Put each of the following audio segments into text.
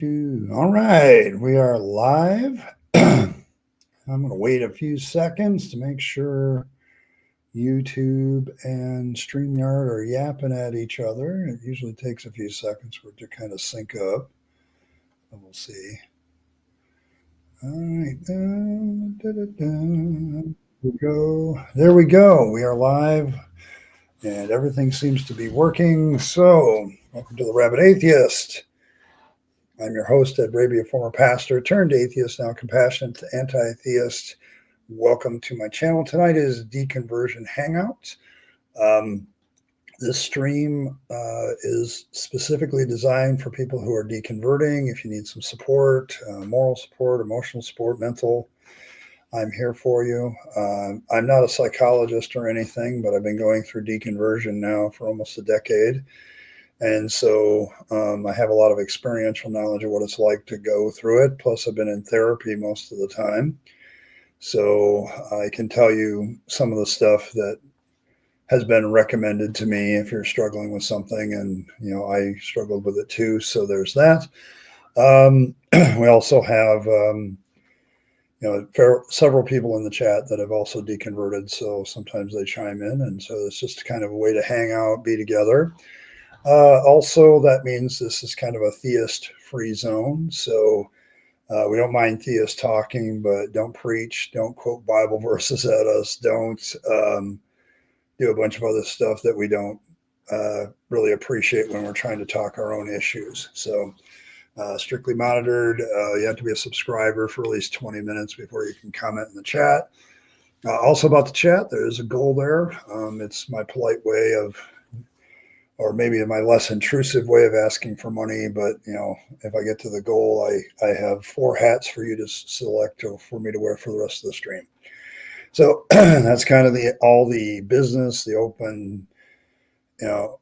All right, we are live. I'm going to wait a few seconds to make sure YouTube and StreamYard are yapping at each other. It usually takes a few seconds for it to kind of sync up. And we'll see. All right. Here we go. There we go. We are live and everything seems to be working. So, welcome to the Rabyd Atheist. I'm your host, Ed Rabyd, a former pastor, turned atheist, now compassionate anti-theist. Welcome to my channel. Tonight is Deconversion Hangout. This stream is specifically designed for people who are deconverting. If you need some support, moral support, emotional support, mental, I'm here for you. I'm not a psychologist or anything, but I've been going through deconversion now for almost a decade. And so I have a lot of experiential knowledge of what it's like to go through it. Plus, I've been in therapy most of the time. So I can tell you some of the stuff that has been recommended to me if you're struggling with something. And, you know, I struggled with it too. So there's that. We also have, several people in the chat that have also deconverted. So sometimes they chime in. And so it's just kind of a way to hang out, be together. Also, that means this is kind of a theist-free zone. So we don't mind theists talking, but don't preach, don't quote Bible verses at us, don't do a bunch of other stuff that we don't really appreciate when we're trying to talk our own issues. So strictly monitored. You have to be a subscriber for at least 20 minutes before you can comment in the chat. Also about the chat, there's a goal there. It's my polite way of, or maybe my less intrusive way of asking for money. But, you know, if I get to the goal, I have 4 hats for you to select for me to wear for the rest of the stream. So that's kind of all the business, the open, the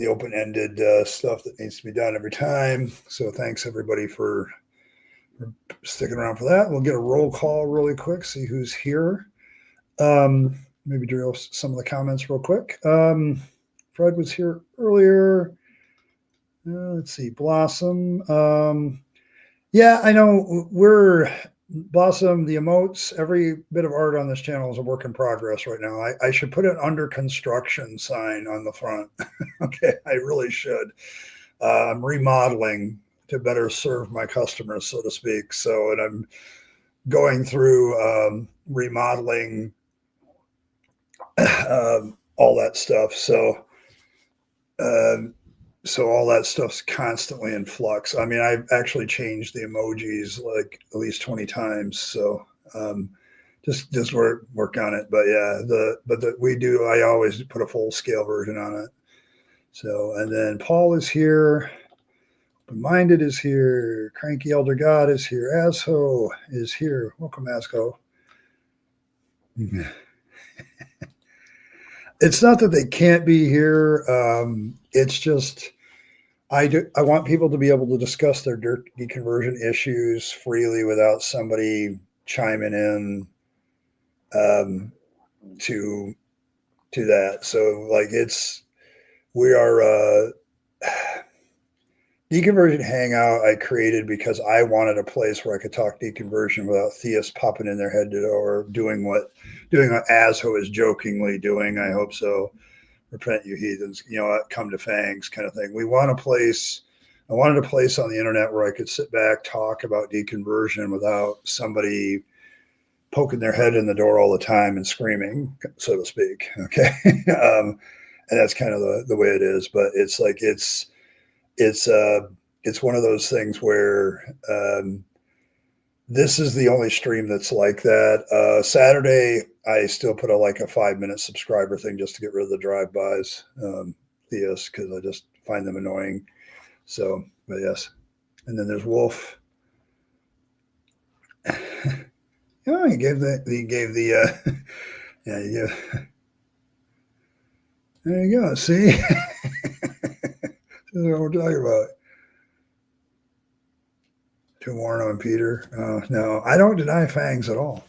open-ended stuff that needs to be done every time. So thanks everybody for sticking around for that. We'll get a roll call really quick, see who's here. Maybe drill some of the comments real quick. Fred was here earlier. Let's see, Blossom. Yeah, I know Blossom, the emotes, every bit of art on this channel is a work in progress right now. I should put an under construction sign on the front. Okay, I really should. I'm remodeling to better serve my customers, so to speak. So, and I'm going through remodeling all that stuff. So all that stuff's constantly in flux. I mean, I've actually changed the emojis like at least 20 times. So just work on it. But yeah, I always put a full scale version on it. So, and then Paul is here. Open-minded is here. Cranky Elder God is here. Asho is here. Welcome, Asho. It's not that they can't be here. It's just I want people to be able to discuss their deconversion issues freely without somebody chiming in to that. So like we are Deconversion Hangout I created because I wanted a place where I could talk deconversion without theists popping in their head or doing what Asho is jokingly doing. I hope so. Repent, you heathens, come to fangs kind of thing. I wanted a place on the internet where I could sit back, talk about deconversion without somebody poking their head in the door all the time and screaming, so to speak. Okay. And that's kind of the way it is, but it's like, it's one of those things where this is the only stream that's like that. Saturday, I still put a 5-minute subscriber thing just to get rid of the drive-bys, theists, because I just find them annoying. So, but yes. And then there's Wolf. He gave the yeah, yeah. There you go. See? This is what we're talking about. To warn on Peter. No, I don't deny fangs at all.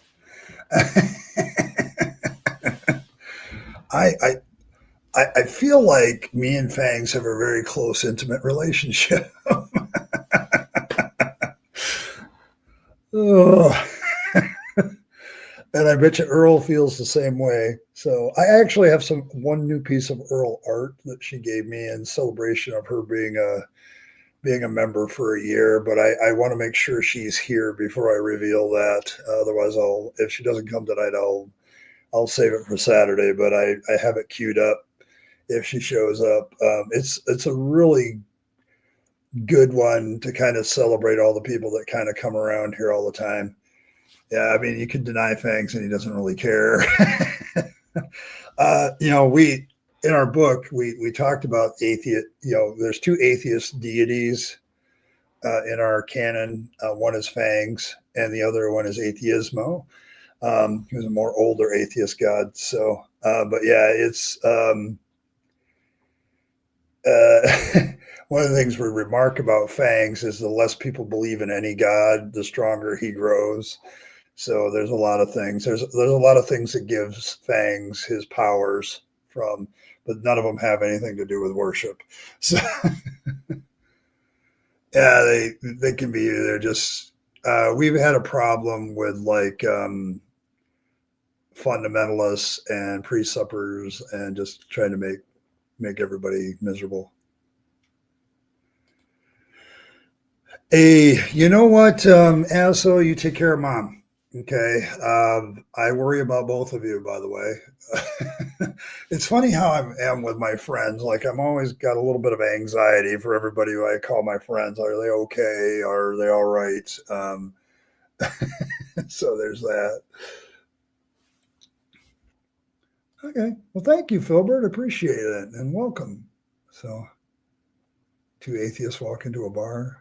I feel like me and Fangs have a very close, intimate relationship. Oh. And I bet you Earl feels the same way. So I actually have one new piece of Earl art that she gave me in celebration of her being a member for a year. But I want to make sure she's here before I reveal that. Otherwise, if she doesn't come tonight, I'll save it for Saturday. But I have it queued up if she shows up. It's a really good one to kind of celebrate all the people that kind of come around here all the time. Yeah, I mean, you can deny Fangs and he doesn't really care. We in our book we talked about atheist. There's two atheist deities in our canon. One is Fangs, and the other one is Atheismo, who's a more older atheist god. So, but yeah, it's one of the things we remark about Fangs is the less people believe in any god, the stronger he grows. So there's a lot of things. There's a lot of things that gives Fangs his powers from, but none of them have anything to do with worship. So yeah, they can be. They're just. We've had a problem with fundamentalists and pre-suppers and just trying to make everybody miserable. Hey, you know what, Aso, you take care of mom. Okay. I worry about both of you, by the way. It's funny how I am with my friends. Like, I'm always got a little bit of anxiety for everybody who I call my friends. Are they okay? Are they all right? So there's that. Okay. Well, thank you, Filbert. Appreciate it. And welcome. So, two atheists walk into a bar.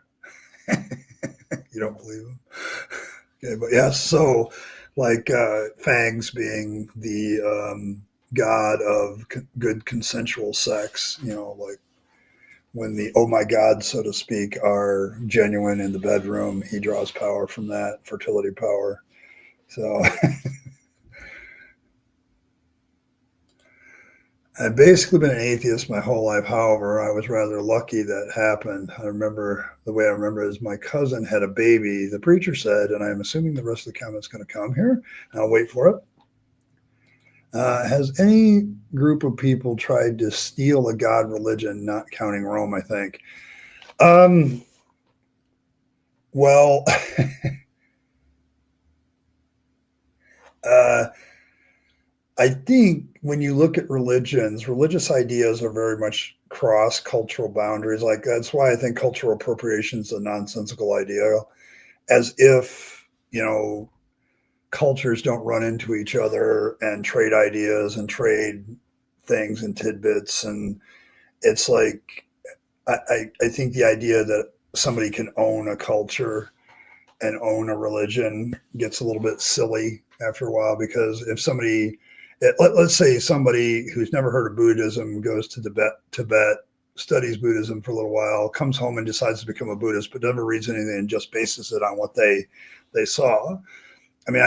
You don't believe them? Okay, but yeah, so Fangs being the god of good consensual sex, like when the oh my god, so to speak, are genuine in the bedroom, he draws power from that, fertility power. So I've basically been an atheist my whole life. However, I was rather lucky that happened. The way I remember is my cousin had a baby, the preacher said, and I'm assuming the rest of the comment's going to come here. I'll wait for it. Has any group of people tried to steal a god religion, not counting Rome, I think? Well, I think when you look at religions, religious ideas are very much cross cultural boundaries. Like, that's why I think cultural appropriation is a nonsensical idea, as if, cultures don't run into each other and trade ideas and trade things and tidbits. And it's like, I think the idea that somebody can own a culture and own a religion gets a little bit silly after a while, because if let's say somebody who's never heard of Buddhism goes to Tibet, studies Buddhism for a little while, comes home and decides to become a Buddhist, but never reads anything and just bases it on what they saw. I mean,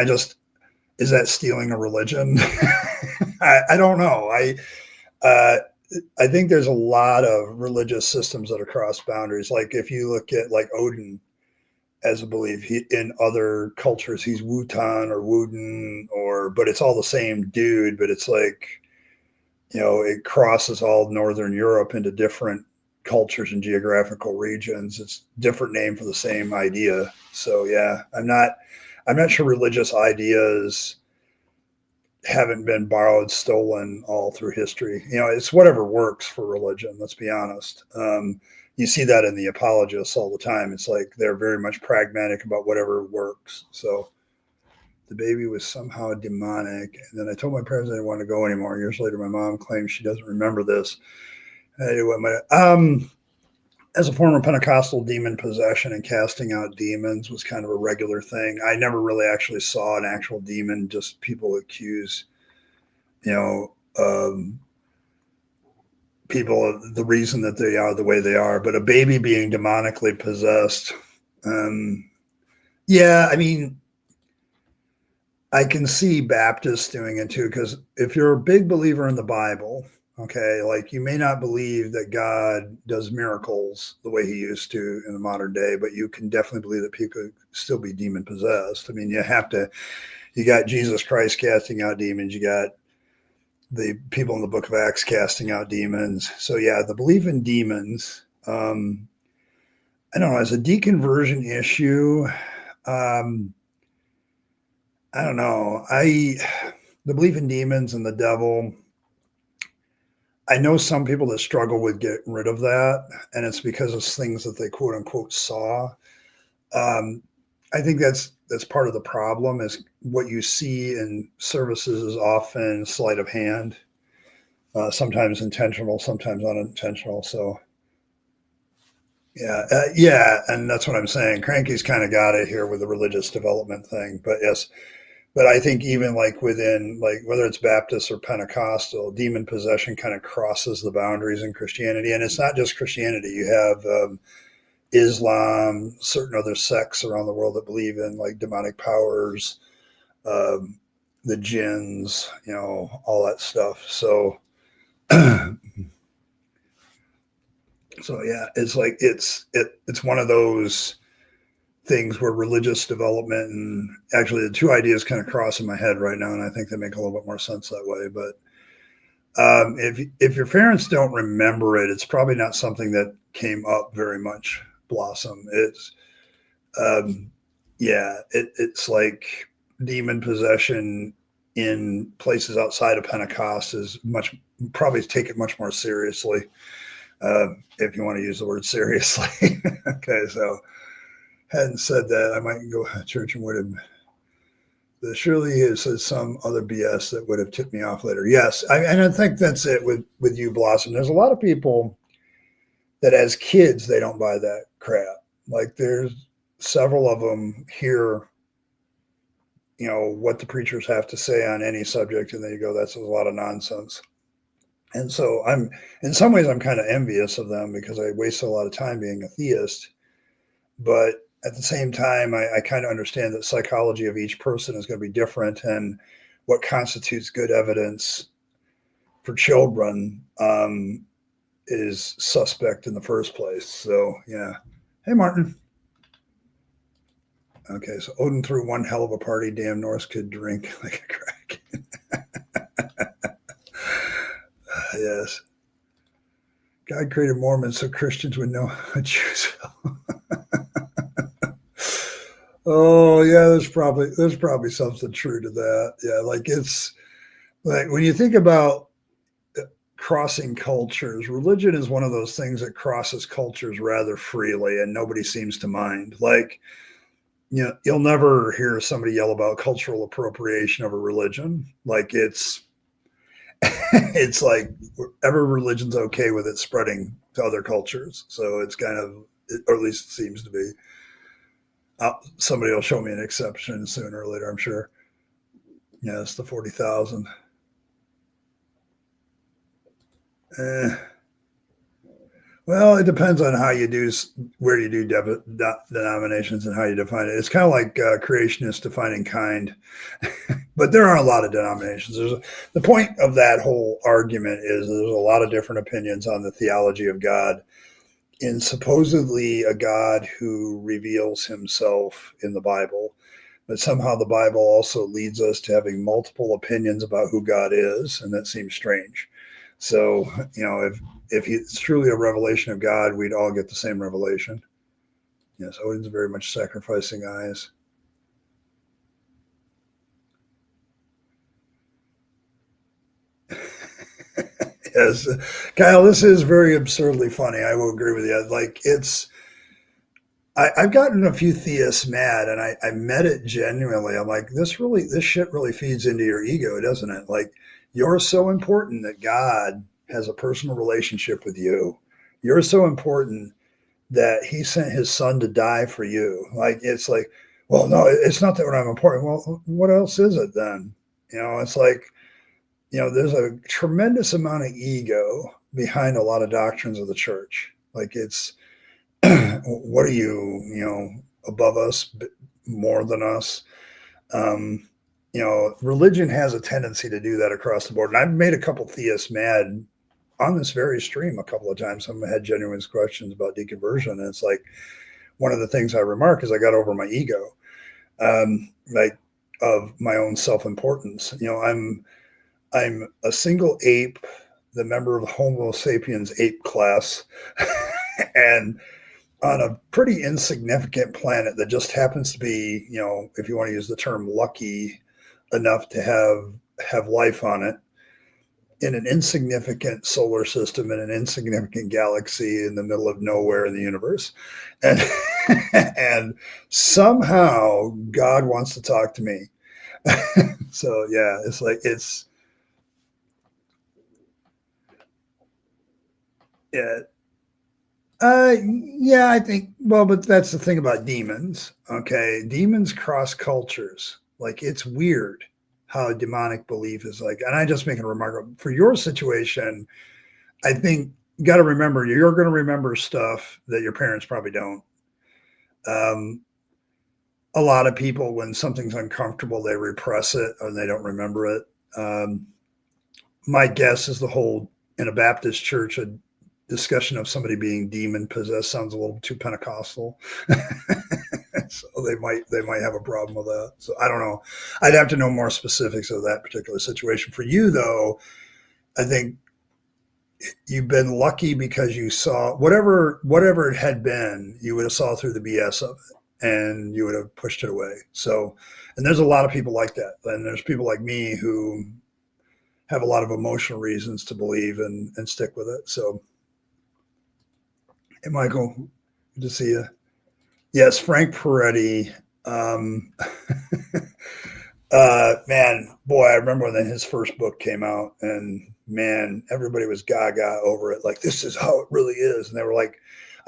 is that stealing a religion? I don't know. I think there's a lot of religious systems that are cross boundaries. Like, if you look at like Odin as a belief, in other cultures he's Wutan or Wooden, but it's all the same dude. But it's like, it crosses all Northern Europe into different cultures and geographical regions. It's a different name for the same idea. So yeah, I'm not sure religious ideas haven't been borrowed, stolen all through history. It's whatever works for religion. Let's be honest. You see that in the apologists all the time. It's like they're very much pragmatic about whatever works. So the baby was somehow demonic. And then I told my parents I didn't want to go anymore. Years later, my mom claims she doesn't remember this. Anyway, as a former Pentecostal, demon possession and casting out demons was kind of a regular thing. I never really actually saw an actual demon, just people accuse, people of the reason that they are the way they are. But a baby being demonically possessed, yeah, I mean, I can see Baptists doing it too, because if you're a big believer in the Bible, Okay, like you may not believe that God does miracles the way he used to in the modern day, but you can definitely believe that people could still be demon possessed. I mean, you got Jesus Christ casting out demons, you got the people in the book of Acts casting out demons. So, yeah, the belief in demons, I don't know, as a deconversion issue, um, I don't know. The belief in demons and the devil, I know some people that struggle with getting rid of that, and it's because of things that they quote unquote saw. Um, I think that's part of the problem is what you see in services is often sleight of hand, sometimes intentional, sometimes unintentional. So yeah, and that's what I'm saying. Cranky's kind of got it here with the religious development thing, but yes, but I think even like within like whether it's Baptist or Pentecostal, demon possession kind of crosses the boundaries in Christianity, and it's not just Christianity. You have Islam, certain other sects around the world that believe in like demonic powers, um, the jinns, all that stuff. So, so yeah, it's like it's one of those things where religious development and actually the two ideas kind of cross in my head right now, and I think they make a little bit more sense that way. But if your parents don't remember it, it's probably not something that came up very much. Blossom. It's yeah, it's like demon possession in places outside of Pentecost is much probably take it much more seriously, if you want to use the word seriously. Okay, so hadn't said that, I might go to church and would have. Surely is some other BS that would have tipped me off later. Yes, and I think that's it with you, Blossom. There's a lot of people that as kids they don't buy that crap. Like there's several of them hear, what the preachers have to say on any subject, and they go, "That's a lot of nonsense." And so in some ways, I'm kind of envious of them because I wasted a lot of time being a theist. But at the same time, I kind of understand that psychology of each person is going to be different, and what constitutes good evidence for children is suspect in the first place. So yeah. Hey, Martin. Okay, so Odin threw one hell of a party. Damn Norse could drink like a crack. Yes. God created Mormons so Christians would know how Jews felt. Oh yeah, there's probably something true to that. Yeah, like it's like when you think about crossing cultures, religion is one of those things that crosses cultures rather freely, and nobody seems to mind. Like you'll never hear somebody yell about cultural appropriation of a religion. Like it's like every religion's okay with it spreading to other cultures. So it's kind of, or at least it seems to be. Somebody will show me an exception sooner or later, I'm sure. Yes, the 40,000. Eh, well, it depends on how you do, where you do denominations and how you define it. It's kind of like creationists defining kind, but there are a lot of denominations. The point of that whole argument is there's a lot of different opinions on the theology of God in supposedly a God who reveals himself in the Bible, but somehow the Bible also leads us to having multiple opinions about who God is, and that seems strange. So, if it's truly a revelation of God, we'd all get the same revelation. Yes, Odin's very much sacrificing eyes. Yes, Kyle, this is very absurdly funny. I will agree with you. Like I've gotten a few theists mad, and I met it genuinely. I'm like, this shit really feeds into your ego, doesn't it? Like, you're so important that God has a personal relationship with you. You're so important that He sent His Son to die for you. Like, it's like, well, no, it's not that I'm important. Well, what else is it then? It's like, there's a tremendous amount of ego behind a lot of doctrines of the church. Like, it's what are you, above us, more than us? Religion has a tendency to do that across the board. And I've made a couple theists mad on this very stream a couple of times, someone had genuine questions about deconversion, and it's like one of the things I remark is I got over my ego, like of my own self-importance. I'm a single ape, the member of the Homo sapiens ape class, and on a pretty insignificant planet that just happens to be, if you want to use the term lucky enough to have life on it, in an insignificant solar system in an insignificant galaxy in the middle of nowhere in the universe. And and somehow God wants to talk to me. So yeah, it's like yeah. Yeah, I think, well, but that's the thing about demons. Okay. Demons cross cultures. Like, it's weird how demonic belief is like, and I just make a remark for your situation. I think you got to remember, you're going to remember stuff that your parents probably don't. Um, a lot of people, when something's uncomfortable, they repress it or they don't remember it. My guess is the whole, in a Baptist church, a discussion of somebody being demon possessed sounds a little too Pentecostal. So they might have a problem with that. So I don't know. I'd have to know more specifics of that particular situation. For you though, I think you've been lucky because you saw whatever it had been, you would have saw through the BS of it and you would have pushed it away. So, and there's a lot of people like that. And there's people like me who have a lot of emotional reasons to believe and stick with it. So, hey, Michael, good to see you. Yes, Frank Peretti. Um, man, boy, I remember when his first book came out, and man, everybody was gaga over it. Like, this is how it really is. And they were like,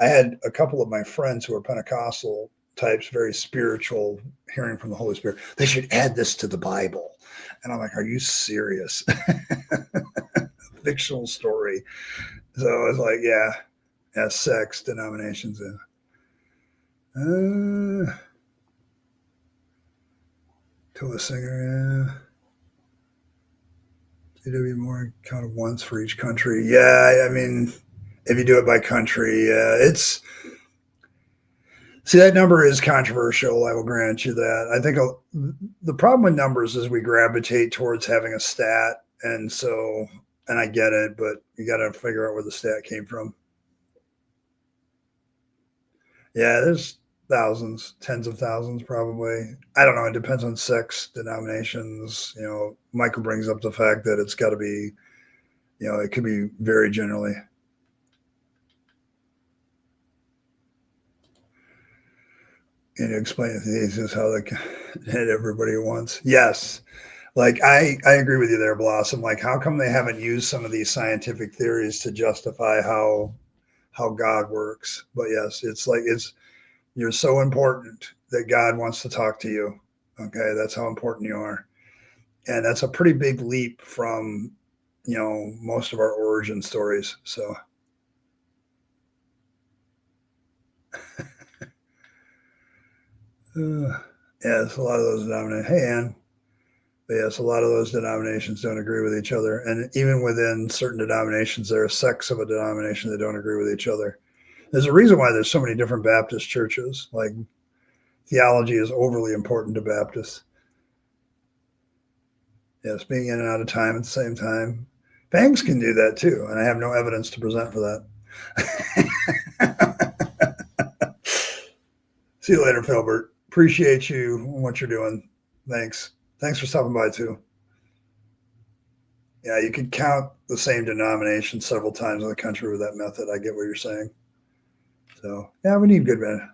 I had a couple of my friends who are Pentecostal types, very spiritual, hearing from the Holy Spirit. They should add this to the Bible. And I'm like, are you serious? Fictional story. So I was like, yeah, sex, denominations. To a singer, yeah. CW more kind of once for each country. Yeah, I mean, if you do it by country, it's see that number is controversial. I will grant you that. I think the problem with numbers is we gravitate towards having a stat, and so, and I get it, but you got to figure out where the stat came from. Yeah, there's thousands, tens of thousands, probably. I don't know. It depends on sex, denominations. Michael brings up the fact that it's got to be, it could be very generally. And explain to the atheists how they can hit everybody at once. Yes. Like, I agree with you there, Blossom. Like, how come they haven't used some of these scientific theories to justify how God works? But yes, it's like you're so important that God wants to talk to you. Okay, that's how important you are. And that's a pretty big leap from, most of our origin stories. So yes, a lot of those denominations. Hey, Ann. But yes, a lot of those denominations don't agree with each other. And even within certain denominations, there are sects of a denomination that don't agree with each other. There's a reason why there's so many different Baptist churches. Like, theology is overly important to Baptists. Yes, being in and out of time at the same time. Fangs can do that too, and I have no evidence to present for that. See you later, Filbert. Appreciate you and what you're doing. Thanks. Thanks for stopping by too. Yeah, you could count the same denomination several times in the country with that method. I get what you're saying. So yeah, we need good men.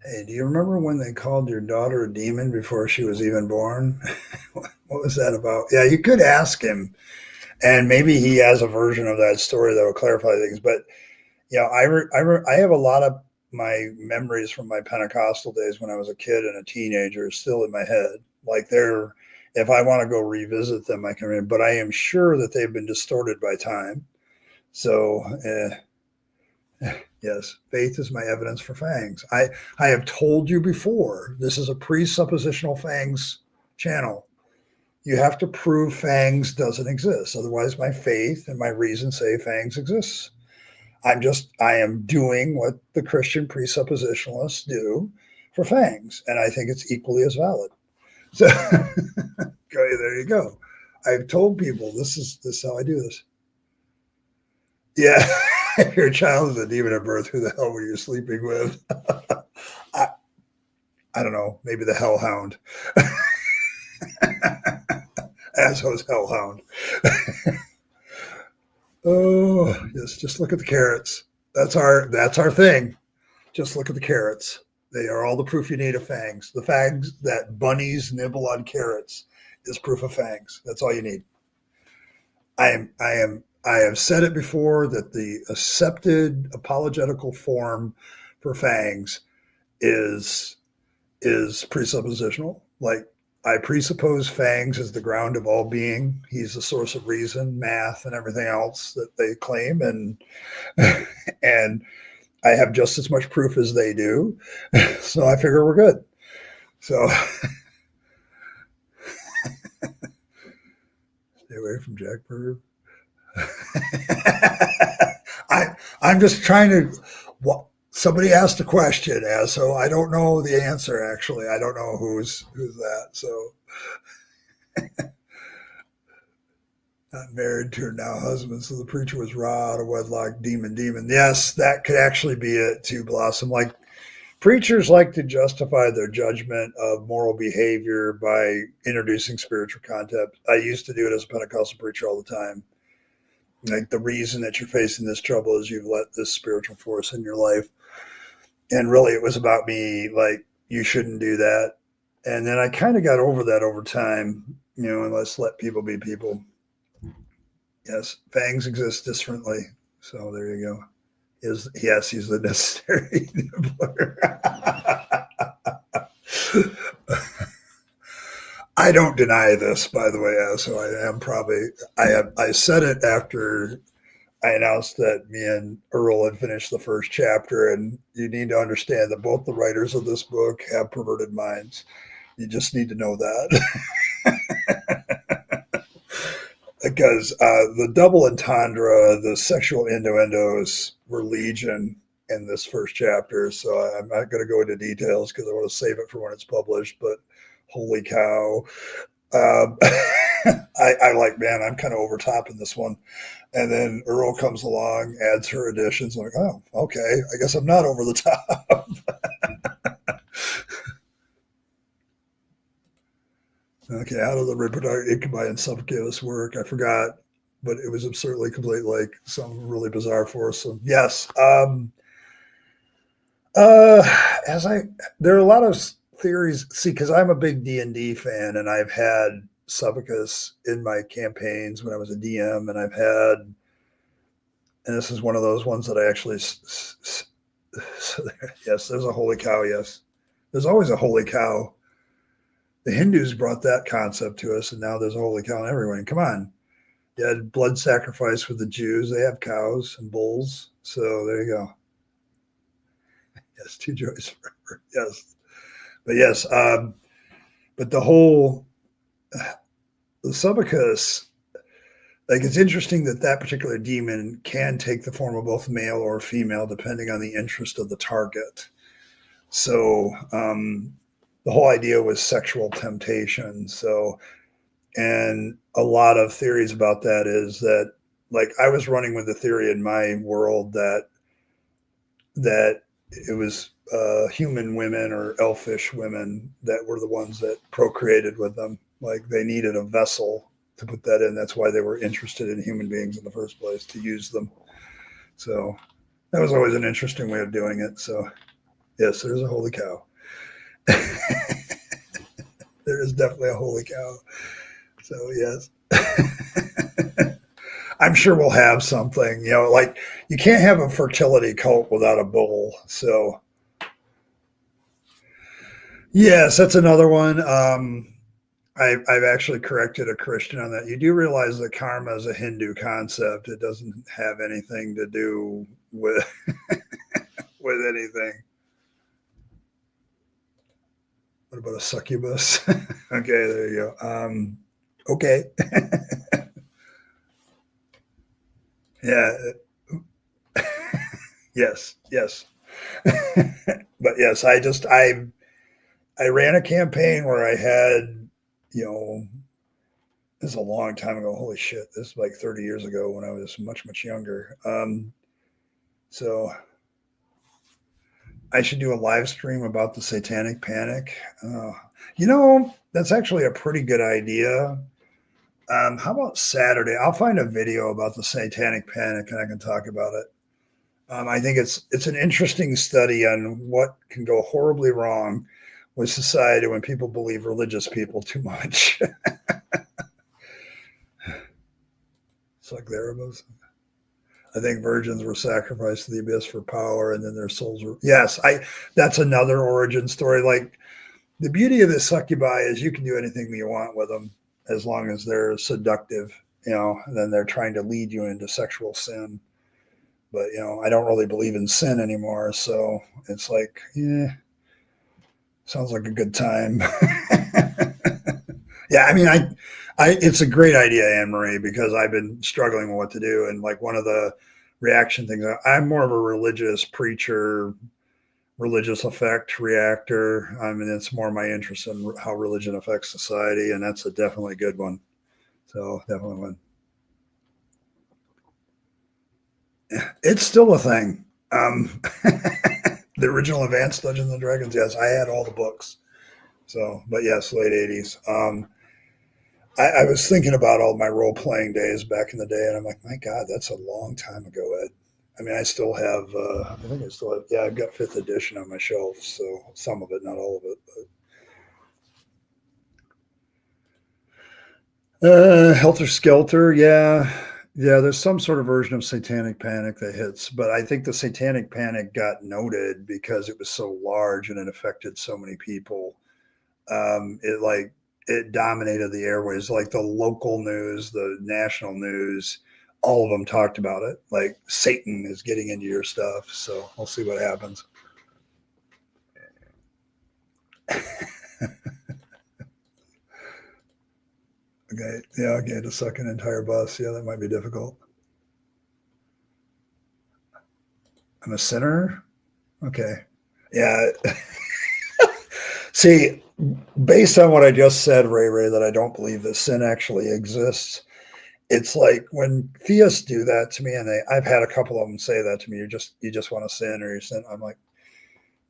Hey, do you remember when they called your daughter a demon before she was even born? What was that about? Yeah, you could ask him, and maybe he has a version of that story that will clarify things. But I have a lot of my memories from my Pentecostal days when I was a kid and a teenager still in my head. Like, if I want to go revisit them, I can remember. But I am sure that they've been distorted by time. So. Yes, faith is my evidence for fangs. I have told you before, this is a presuppositional fangs channel. You have to prove fangs doesn't exist. Otherwise, my faith and my reason say fangs exists. I am doing what the Christian presuppositionalists do for fangs, and I think it's equally as valid. So okay, there you go. I've told people this is how I do this. Yeah, if your child is a demon at birth, who the hell were you sleeping with? I, I don't know, maybe the hellhound. Asshole hellhound. Oh, yes, just look at the carrots. That's our thing. Just look at the carrots. They are all the proof you need of fangs. The fangs that bunnies nibble on carrots is proof of fangs. That's all you need. I have said it before that the accepted apologetical form for fangs is presuppositional. Like, I presuppose fangs is the ground of all being. He's the source of reason, math, and everything else that they claim, and and I have just as much proof as they do. So I figure we're good. So stay away from Jack Burger. I'm just trying to. What, somebody asked a question, so I don't know the answer. Actually, I don't know who's that. So, not married to her now husband. So the preacher was raw, out of wedlock, demon. Yes, that could actually be it too, Blossom. Like, preachers like to justify their judgment of moral behavior by introducing spiritual concepts. I used to do it as a Pentecostal preacher all the time. Like, the reason that you're facing this trouble is you've let this spiritual force in your life. And really, it was about me, like, you shouldn't do that. And then I kind of got over that over time, and let's let people be people. Yes, fangs exist differently. So there you go. Yes, he's the necessary nibbler. I don't deny this, by the way. So I am probably I said it after I announced that me and Earl had finished the first chapter, and you need to understand that both the writers of this book have perverted minds. You just need to know that. Because the double entendre, the sexual innuendos were legion in this first chapter. So I'm not going to go into details because I want to save it for when it's published. But holy cow. Um, I like, man, I'm kind of overtopping this one. And then Earl comes along, adds her additions. I'm like, oh, okay. I guess I'm not over the top. Okay, out of the reproductive incubi and suffocus work. I forgot, but it was absurdly complete, like some really bizarre force. So yes, uh, as I there are a lot of theories. See, because I'm a big D&D fan, and I've had suffocus in my campaigns when I was a DM, and I've had, and this is one of those ones that I actually. So yes, there's a holy cow. Yes, there's always a holy cow. The Hindus brought that concept to us, and now there's a holy cow in everyone. Come on. You had blood sacrifice with the Jews. They have cows and bulls. So there you go. Yes, two joys forever. Yes. But yes, but the subbacus, like, it's interesting that particular demon can take the form of both male or female, depending on the interest of the target. So the whole idea was sexual temptation. So, and a lot of theories about that is that, like, I was running with the theory in my world that it was human women or elfish women that were the ones that procreated with them. Like, they needed a vessel to put that in. That's why they were interested in human beings in the first place, to use them. So that was always an interesting way of doing it. So yes, there's a holy cow. There is definitely a holy cow. So yes. I'm sure we'll have something, like, you can't have a fertility cult without a bull. So yes, that's another one. I've actually corrected a Christian on that. You do realize that karma is a Hindu concept. It doesn't have anything to do with with anything. What about a succubus? Okay, there you go. Okay. Yeah. Yes. Yes. But yes, I ran a campaign where I had, you know, this is a long time ago. Holy shit. This is like 30 years ago when I was much, much younger. So I should do a live stream about the satanic panic. That's actually a pretty good idea. How about Saturday? I'll find a video about the satanic panic and I can talk about it. I think it's an interesting study on what can go horribly wrong with society when people believe religious people too much. It's like there was. I think virgins were sacrificed to the abyss for power, and then their souls were. Yes, I. That's another origin story. Like the beauty of the succubi is you can do anything you want with them as long as they're seductive. And then they're trying to lead you into sexual sin. But I don't really believe in sin anymore, so it's like, yeah, sounds like a good time. Yeah, I mean, it's a great idea, Anne Marie, because I've been struggling with what to do, and like one of the reaction things, I'm more of a religious preacher, religious effect reactor. I mean, it's more my interest in how religion affects society, and that's a definitely good one. So definitely one. It's still a thing. The original Advanced Dungeons and Dragons, yes, I had all the books. So, but yes, late '80s. I was thinking about all my role playing days back in the day, and I'm like, my God, that's a long time ago, Ed. I mean, I still have. I think I still have. Yeah, I've got fifth edition on my shelf, so some of it, not all of it. But Helter Skelter, yeah, yeah. There's some sort of version of Satanic Panic that hits, but I think the Satanic Panic got noted because it was so large and it affected so many people. It dominated the airways, like the local news, the national news, all of them talked about it. Like Satan is getting into your stuff. So we'll see what happens. Okay. Yeah. Okay. To suck an entire bus. Yeah. That might be difficult. I'm a sinner. Okay. Yeah. See, based on what I just said, Ray, that I don't believe that sin actually exists. It's like when theists do that to me, and I've had a couple of them say that to me. You just want to sin, or you sin. I'm like,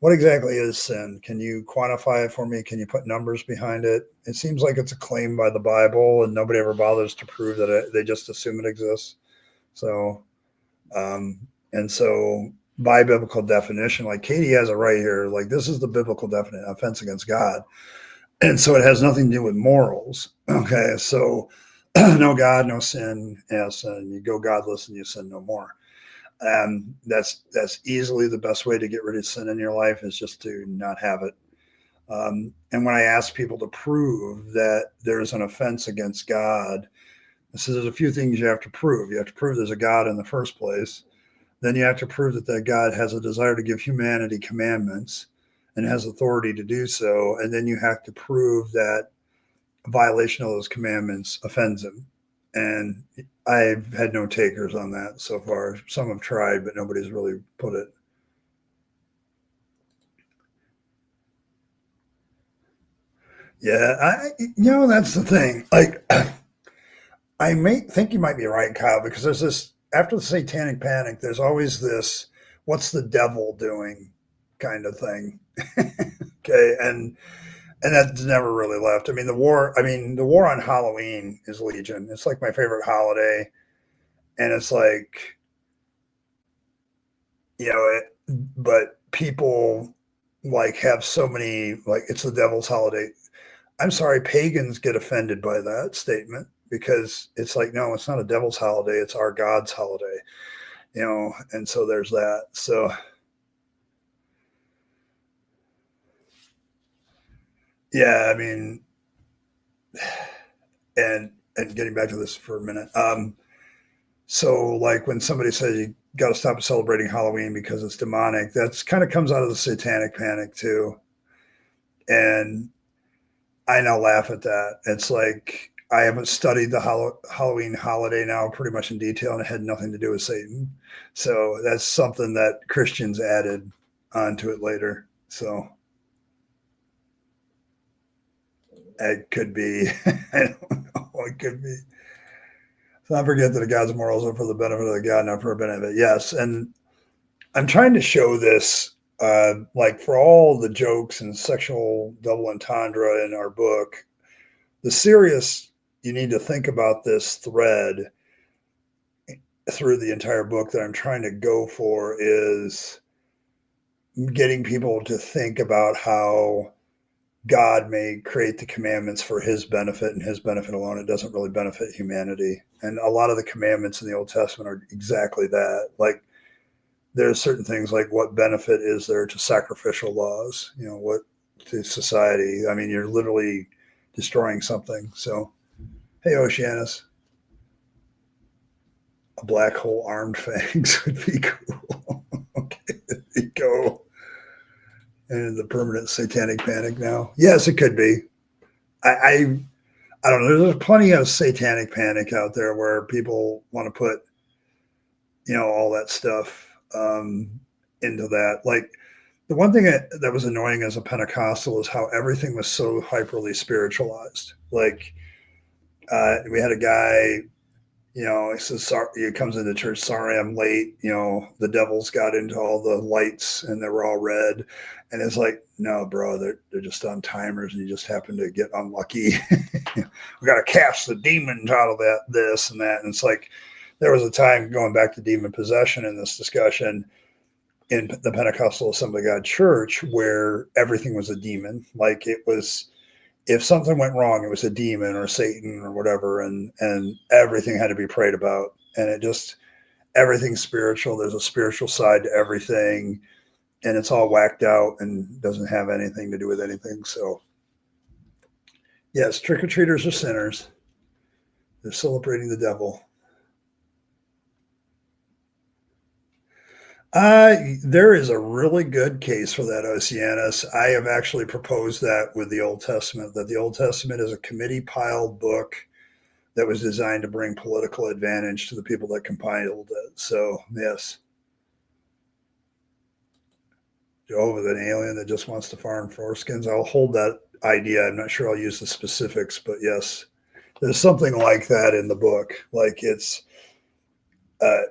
what exactly is sin? Can you quantify it for me? Can you put numbers behind it? It seems like it's a claim by the Bible, and nobody ever bothers to prove that they just assume it exists. So, um, and so by biblical definition, like Katie has it right here, like this is the biblical definition: offense against God, and so it has nothing to do with morals. Okay, so no God, no sin, yes, and you go godless and you sin no more. That's easily the best way to get rid of sin in your life is just to not have it. And when I ask people to prove that there's an offense against God, I said there's a few things you have to prove. You have to prove there's a God in the first place. Then you have to prove that God has a desire to give humanity commandments and has authority to do so. And then you have to prove that a violation of those commandments offends him. And I've had no takers on that so far. Some have tried, but nobody's really put it. Yeah, that's the thing. Like, I may think you might be right, Kyle, because there's this after the Satanic Panic. There's always this, "What's the devil doing?" kind of thing. Okay, and that's never really left. I mean, the war. I mean, the war on Halloween is Legion. It's like my favorite holiday, and it's like but people like have so many like it's the devil's holiday. I'm sorry, pagans get offended by that statement because it's like no, it's not a devil's holiday, it's our God's holiday, and so there's that. So yeah, I mean, and getting back to this for a minute, so like when somebody says you got to stop celebrating Halloween because it's demonic, that's kind of comes out of the Satanic Panic too, and I now laugh at that. It's like I haven't studied the Halloween holiday now pretty much in detail, and it had nothing to do with Satan. So that's something that Christians added onto it later. So it could be, I don't know, it could be. So not forget that the God's morals are for the benefit of the God, not for a benefit. Yes, and I'm trying to show this, like for all the jokes and sexual double entendre in our book, the serious, you need to think about this thread through the entire book that I'm trying to go for is getting people to think about how God may create the commandments for his benefit and his benefit alone. It doesn't really benefit humanity. And a lot of the commandments in the Old Testament are exactly that. Like there's certain things like what benefit is there to sacrificial laws, what to society. I mean, you're literally destroying something. So, hey, Oceanus, a black hole armed fangs would be cool. Okay, there you go. And the permanent satanic panic now. Yes, it could be. I don't know. There's plenty of satanic panic out there where people want to put, all that stuff into that. Like the one thing that was annoying as a Pentecostal is how everything was so hyperly spiritualized. Like we had a guy, he says, sorry, he comes into church, sorry, I'm late. The devils got into all the lights and they were all red. And it's like, no, bro, they're just on timers and you just happen to get unlucky. We got to cast the demons out of this and that. And it's like, there was a time going back to demon possession in this discussion in the Pentecostal Assembly of God Church where everything was a demon. Like it was, if something went wrong, it was a demon or Satan or whatever, and everything had to be prayed about. And it just, everything's spiritual. There's a spiritual side to everything, and it's all whacked out and doesn't have anything to do with anything. So, yes, trick-or-treaters are sinners. They're celebrating the devil. There is a really good case for that, Oceanus. I have actually proposed that with the Old Testament, that the Old Testament is a committee-piled book that was designed to bring political advantage to the people that compiled it. So, yes. Jehovah's an alien that just wants to farm foreskins. I'll hold that idea. I'm not sure I'll use the specifics, but yes, there's something like that in the book. Like it's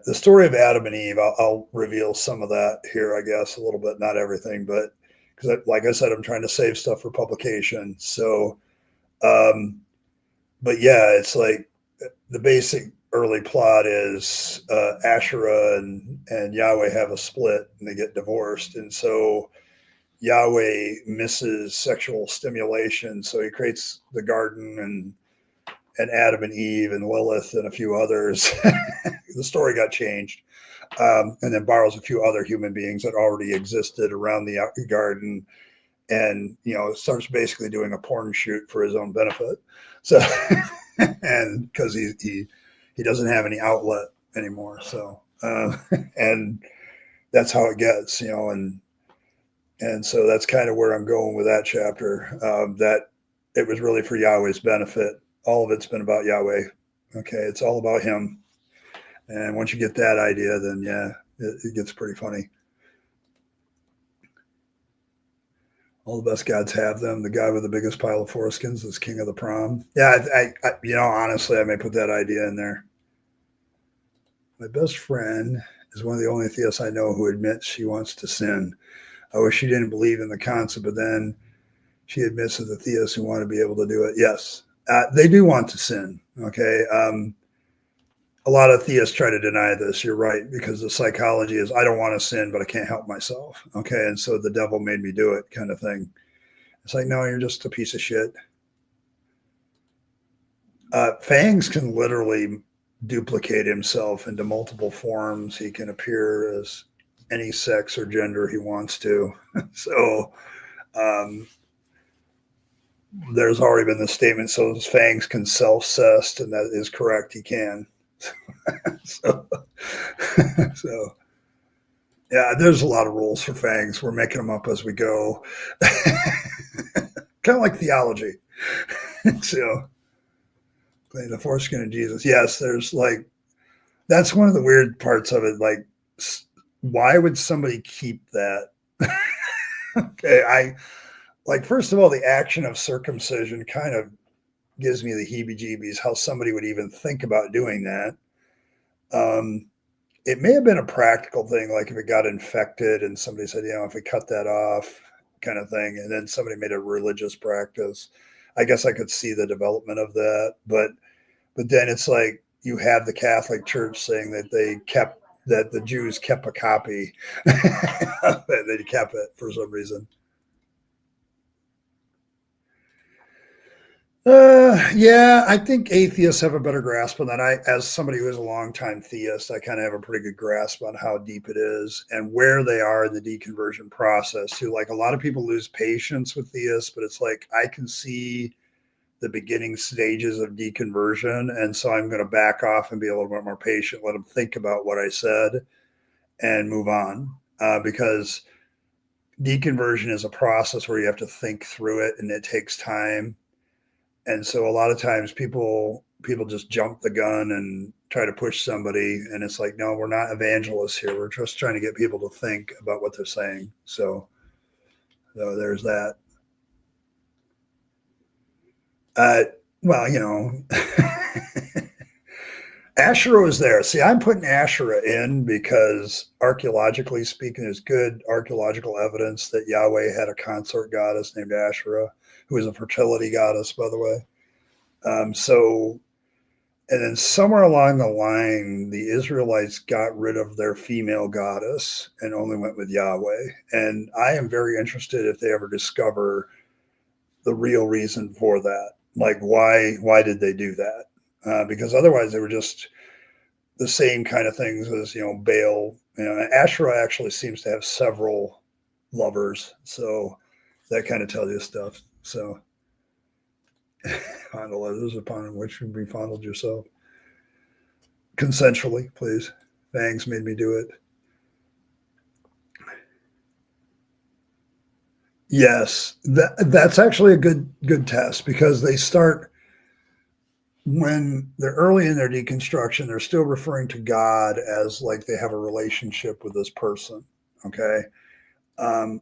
the story of Adam and Eve. I'll reveal some of that here, I guess, a little bit, not everything, but because, like I said, I'm trying to save stuff for publication. So, but yeah, it's like the basic early plot is Asherah and Yahweh have a split and they get divorced. And so Yahweh misses sexual stimulation. So he creates the garden and Adam and Eve and Lilith and a few others. The story got changed. And then borrows a few other human beings that already existed around the garden and, starts basically doing a porn shoot for his own benefit. So, and because he doesn't have any outlet anymore. So, and that's how it gets, and so that's kind of where I'm going with that chapter, that it was really for Yahweh's benefit. All of it's been about Yahweh. Okay. It's all about him. And once you get that idea, then yeah, it gets pretty funny. All the best gods have them. The guy with the biggest pile of foreskins is king of the prom. Yeah, I honestly, I may put that idea in there. My best friend is one of the only theists I know who admits she wants to sin. I wish she didn't believe in the concept, but then she admits to the theists who want to be able to do it. Yes, they do want to sin. Okay. A lot of theists try to deny this. You're right, because the psychology is I don't want to sin, but I can't help myself. Okay. And so the devil made me do it kind of thing. It's like, no, you're just a piece of shit. Fangs can literally duplicate himself into multiple forms. He can appear as any sex or gender he wants to. So there's already been the statement, so his fangs can self-cest, and that is correct. He can. so yeah, there's a lot of rules for fangs. We're making them up as we go. Kind of like theology. So The foreskin of Jesus. Yes, there's like, that's one of the weird parts of it. Like, why would somebody keep that? Okay, like, first of all, the action of circumcision kind of gives me the heebie-jeebies. How somebody would even think about doing that. It may have been a practical thing, like if it got infected and somebody said, if we cut that off, kind of thing, and then somebody made a religious practice. I guess I could see the development of that, but then it's like you have the Catholic Church saying that the Jews kept a copy, that they kept it for some reason. Yeah, I think atheists have a better grasp on that. As somebody who is a longtime theist, I kind of have a pretty good grasp on how deep it is and where they are in the deconversion process too. Like, a lot of people lose patience with theists, but it's like, I can see the beginning stages of deconversion. And so I'm going to back off and be a little bit more patient, let them think about what I said and move on. Because deconversion is a process where you have to think through it and it takes time. And so a lot of times people just jump the gun and try to push somebody, and it's like, no, we're not evangelists here. We're just trying to get people to think about what they're saying. So there's that. Well, Asherah was there. See, I'm putting Asherah in because archaeologically speaking, there's good archaeological evidence that Yahweh had a consort goddess named Asherah, who is a fertility goddess, by the way. And then somewhere along the line, the Israelites got rid of their female goddess and only went with Yahweh. And I am very interested if they ever discover the real reason for that. Like, why did they do that? Because otherwise they were just the same kind of things as, Baal. Asherah actually seems to have several lovers. So that kind of tells you stuff. So fondle others upon which you be fondled yourself. Consensually, please. Bangs made me do it. Yes, that's actually a good test, because they start when they're early in their deconstruction. They're still referring to God as like they have a relationship with this person. Okay,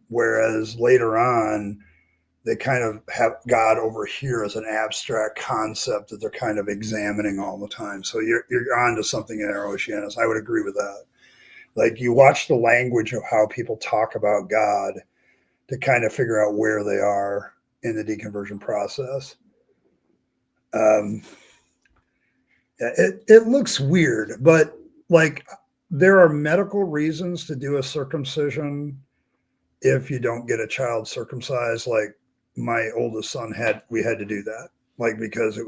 whereas later on, they kind of have God over here as an abstract concept that they're kind of examining all the time. So you're on to something there, Oceanus. I would agree with that. Like, you watch the language of how people talk about God to kind of figure out where they are in the deconversion process. It looks weird, but like, there are medical reasons to do a circumcision if you don't get a child circumcised. Like, my oldest son we had to do that, like, because it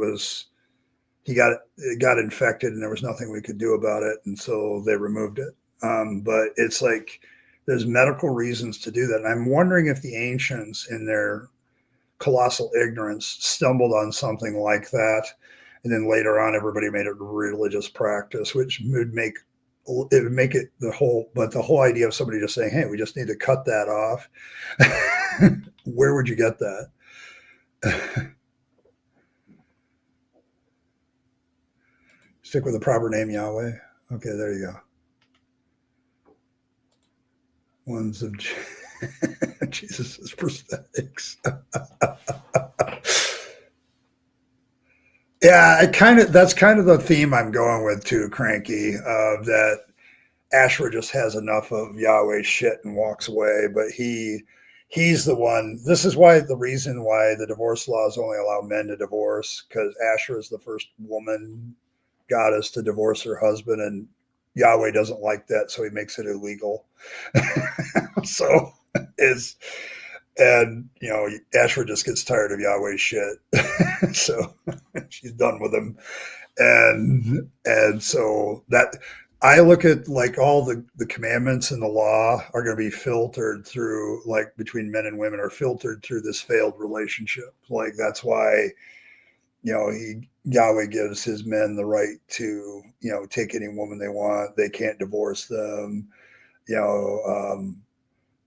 got infected and there was nothing we could do about it, and so they removed it. But it's like, there's medical reasons to do that, and I'm wondering if the ancients, in their colossal ignorance, stumbled on something like that, and then later on everybody made it a religious practice, which would make it the whole idea of somebody just saying, hey, we just need to cut that off. Where would you get that? Stick with the proper name, Yahweh. Okay, there you go. Ones of Jesus' prosthetics. Yeah, that's kind of the theme I'm going with too, Cranky. That Asherah just has enough of Yahweh's shit and walks away, but he's the one. This is the reason why the divorce laws only allow men to divorce, because Asherah is the first woman goddess to divorce her husband, and Yahweh doesn't like that, so he makes it illegal. So is and Asherah just gets tired of Yahweh's shit, so she's done with him, and so that. I look at, like, all the commandments in the law are going to be filtered through, like, between men and women, are filtered through this failed relationship. Like, that's why, Yahweh gives his men the right to, take any woman they want. They can't divorce them.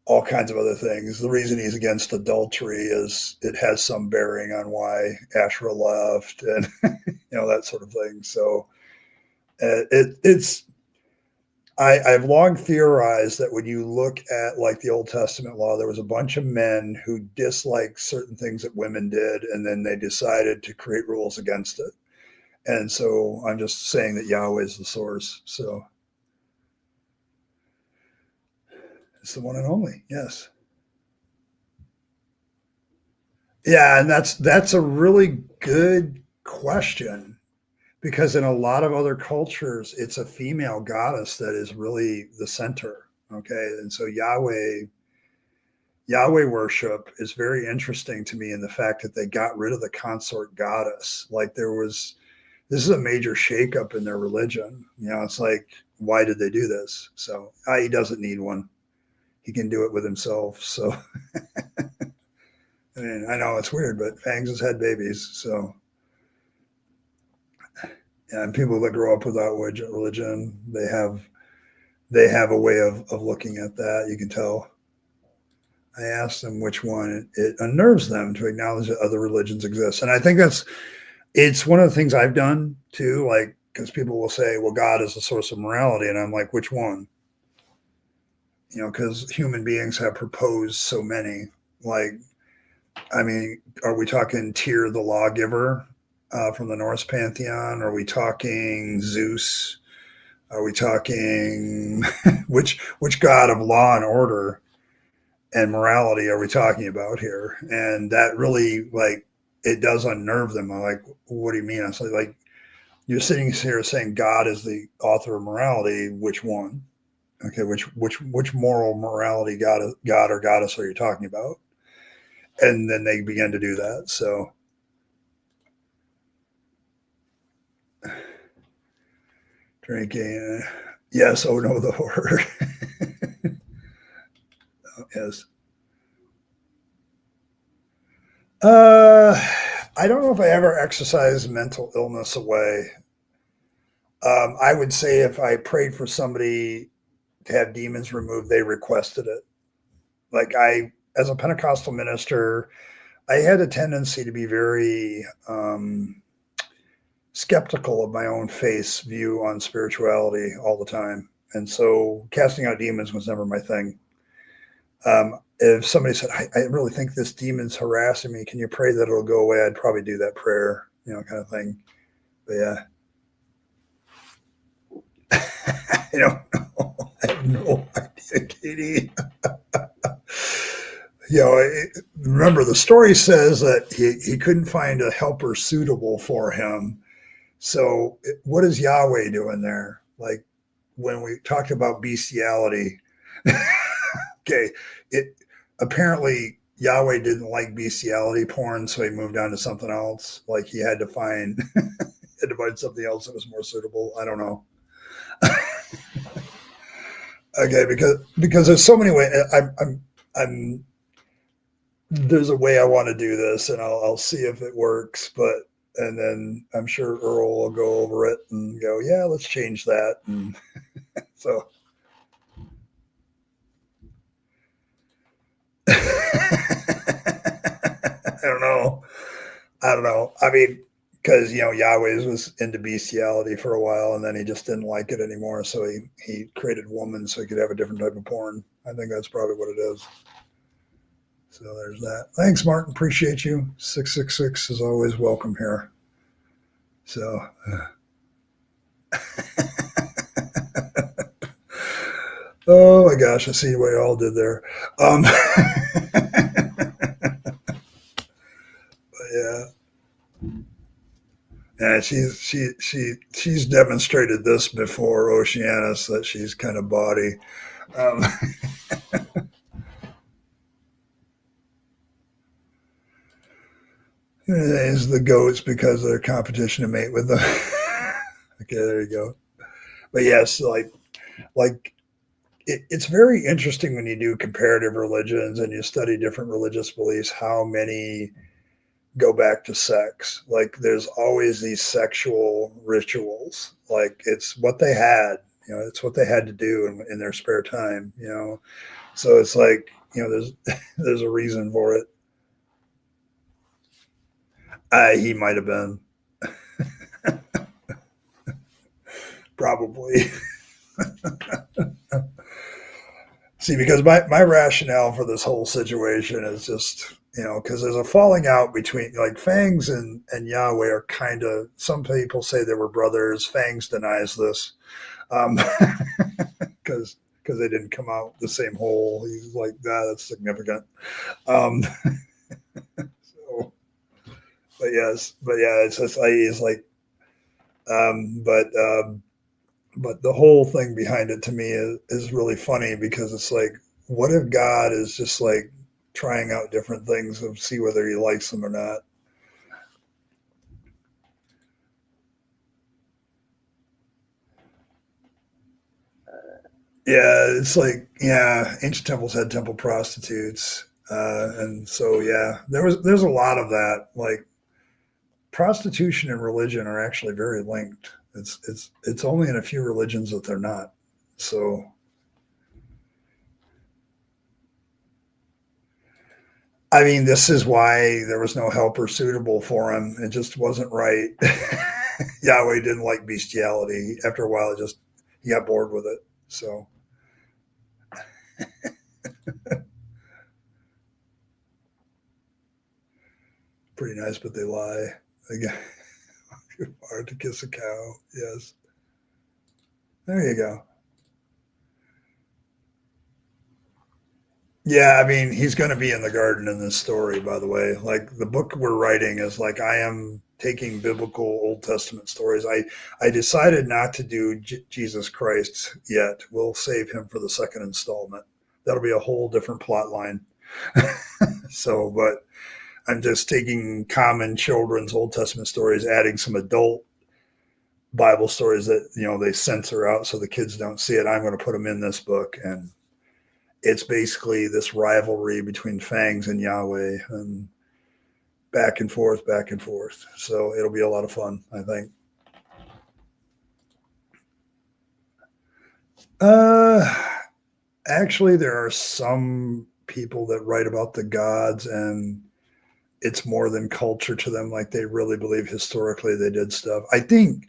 all kinds of other things. The reason he's against adultery is it has some bearing on why Asherah left, and that sort of thing. So it's I've long theorized that when you look at like the Old Testament law, there was a bunch of men who disliked certain things that women did, and then they decided to create rules against it. And so I'm just saying that Yahweh is the source. So it's the one and only. Yes. Yeah, and that's a really good question, because in a lot of other cultures, it's a female goddess that is really the center. Okay, and so Yahweh worship is very interesting to me in the fact that they got rid of the consort goddess. Like this is a major shakeup in their religion. It's like, why did they do this? So he doesn't need one. He can do it with himself. So I mean, I know it's weird, but Fangs has had babies. So and people that grow up without religion, they have a way of looking at that. You can tell. I asked them which one it unnerves them to acknowledge that other religions exist, and I think it's one of the things I've done too. Like, because people will say, "Well, God is the source of morality," and I'm like, "Which one?" Because human beings have proposed so many. Like, I mean, are we talking Tyr the lawgiver from the Norse pantheon? Are we talking Zeus? Are we talking which god of law and order and morality are we talking about here? And that really, like, it does unnerve them. I'm like, what do you mean? I was like, you're sitting here saying God is the author of morality. Which one? Okay, which moral morality god or goddess are you talking about? And then they begin to do that. So drinking, yes. Oh no, the horror. Yes. Uh, I don't know if I ever exercised mental illness away. I would say if I prayed for somebody to have demons removed, they requested it. Like, as a Pentecostal minister, I had a tendency to be very skeptical of my own faith's view on spirituality all the time. And so casting out demons was never my thing. If somebody said, I really think this demon's harassing me, can you pray that it'll go away? I'd probably do that prayer, kind of thing. But yeah, I don't know. I have no idea, Katie. Remember, the story says that he couldn't find a helper suitable for him. So what is Yahweh doing there? Like, when we talked about bestiality, okay, it apparently Yahweh didn't like bestiality porn, so he moved on to something else. Like, he had to find something else that was more suitable. I don't know. Okay, because there's so many ways. I'm there's a way I want to do this, and I'll see if it works. And then I'm sure Earl will go over it and go, yeah, let's change that. And so I don't know. I don't know. I mean, because Yahweh was into bestiality for a while, and then he just didn't like it anymore. So he created woman so he could have a different type of porn. I think that's probably what it is. So there's that. Thanks, Martin. Appreciate you. 666 is always welcome here. So. Oh my gosh, I see what you all did there. Yeah. Yeah, she's demonstrated this before, Oceanus, that she's kind of bawdy. Um, is the goats because of their competition to mate with them. Okay, there you go. But yes, like it's very interesting when you do comparative religions and you study different religious beliefs, how many go back to sex. Like, there's always these sexual rituals. Like, it's what they had, it's what they had to do in their spare time. So it's like, there's a reason for it. He might have been, probably. See, because my rationale for this whole situation is just, because there's a falling out between, like, Fangs and Yahweh are kind of, some people say they were brothers. Fangs denies this, because they didn't come out the same hole. He's like, that's significant. Um, so, but yeah, it's just, he's like, um, but, um, but the whole thing behind it to me is really funny, because it's like, what if God is just like trying out different things to see whether he likes them or not? Yeah, it's like, yeah, ancient temples had temple prostitutes, and so yeah, there's a lot of that. Like, prostitution and religion are actually very linked. It's only in a few religions that they're not. So I mean, this is why there was no helper suitable for him. It just wasn't right. Yahweh didn't like bestiality. After a while, he got bored with it. So pretty nice, but they lie. Again, hard to kiss a cow. Yes, there you go. Yeah, I mean, he's going to be in the garden in this story, by the way. Like, the book we're writing is like, I am taking biblical Old Testament stories. I decided not to do Jesus Christ yet. We'll save him for the second installment. That'll be a whole different plot line. So, but I'm just taking common children's Old Testament stories, adding some adult Bible stories that, they censor out so the kids don't see it. I'm going to put them in this book, and it's basically this rivalry between Fangs and Yahweh, and back and forth, back and forth. So it'll be a lot of fun, I think. Uh, Actually, there are some people that write about the gods, and it's more than culture to them. Like, they really believe historically they did stuff. I think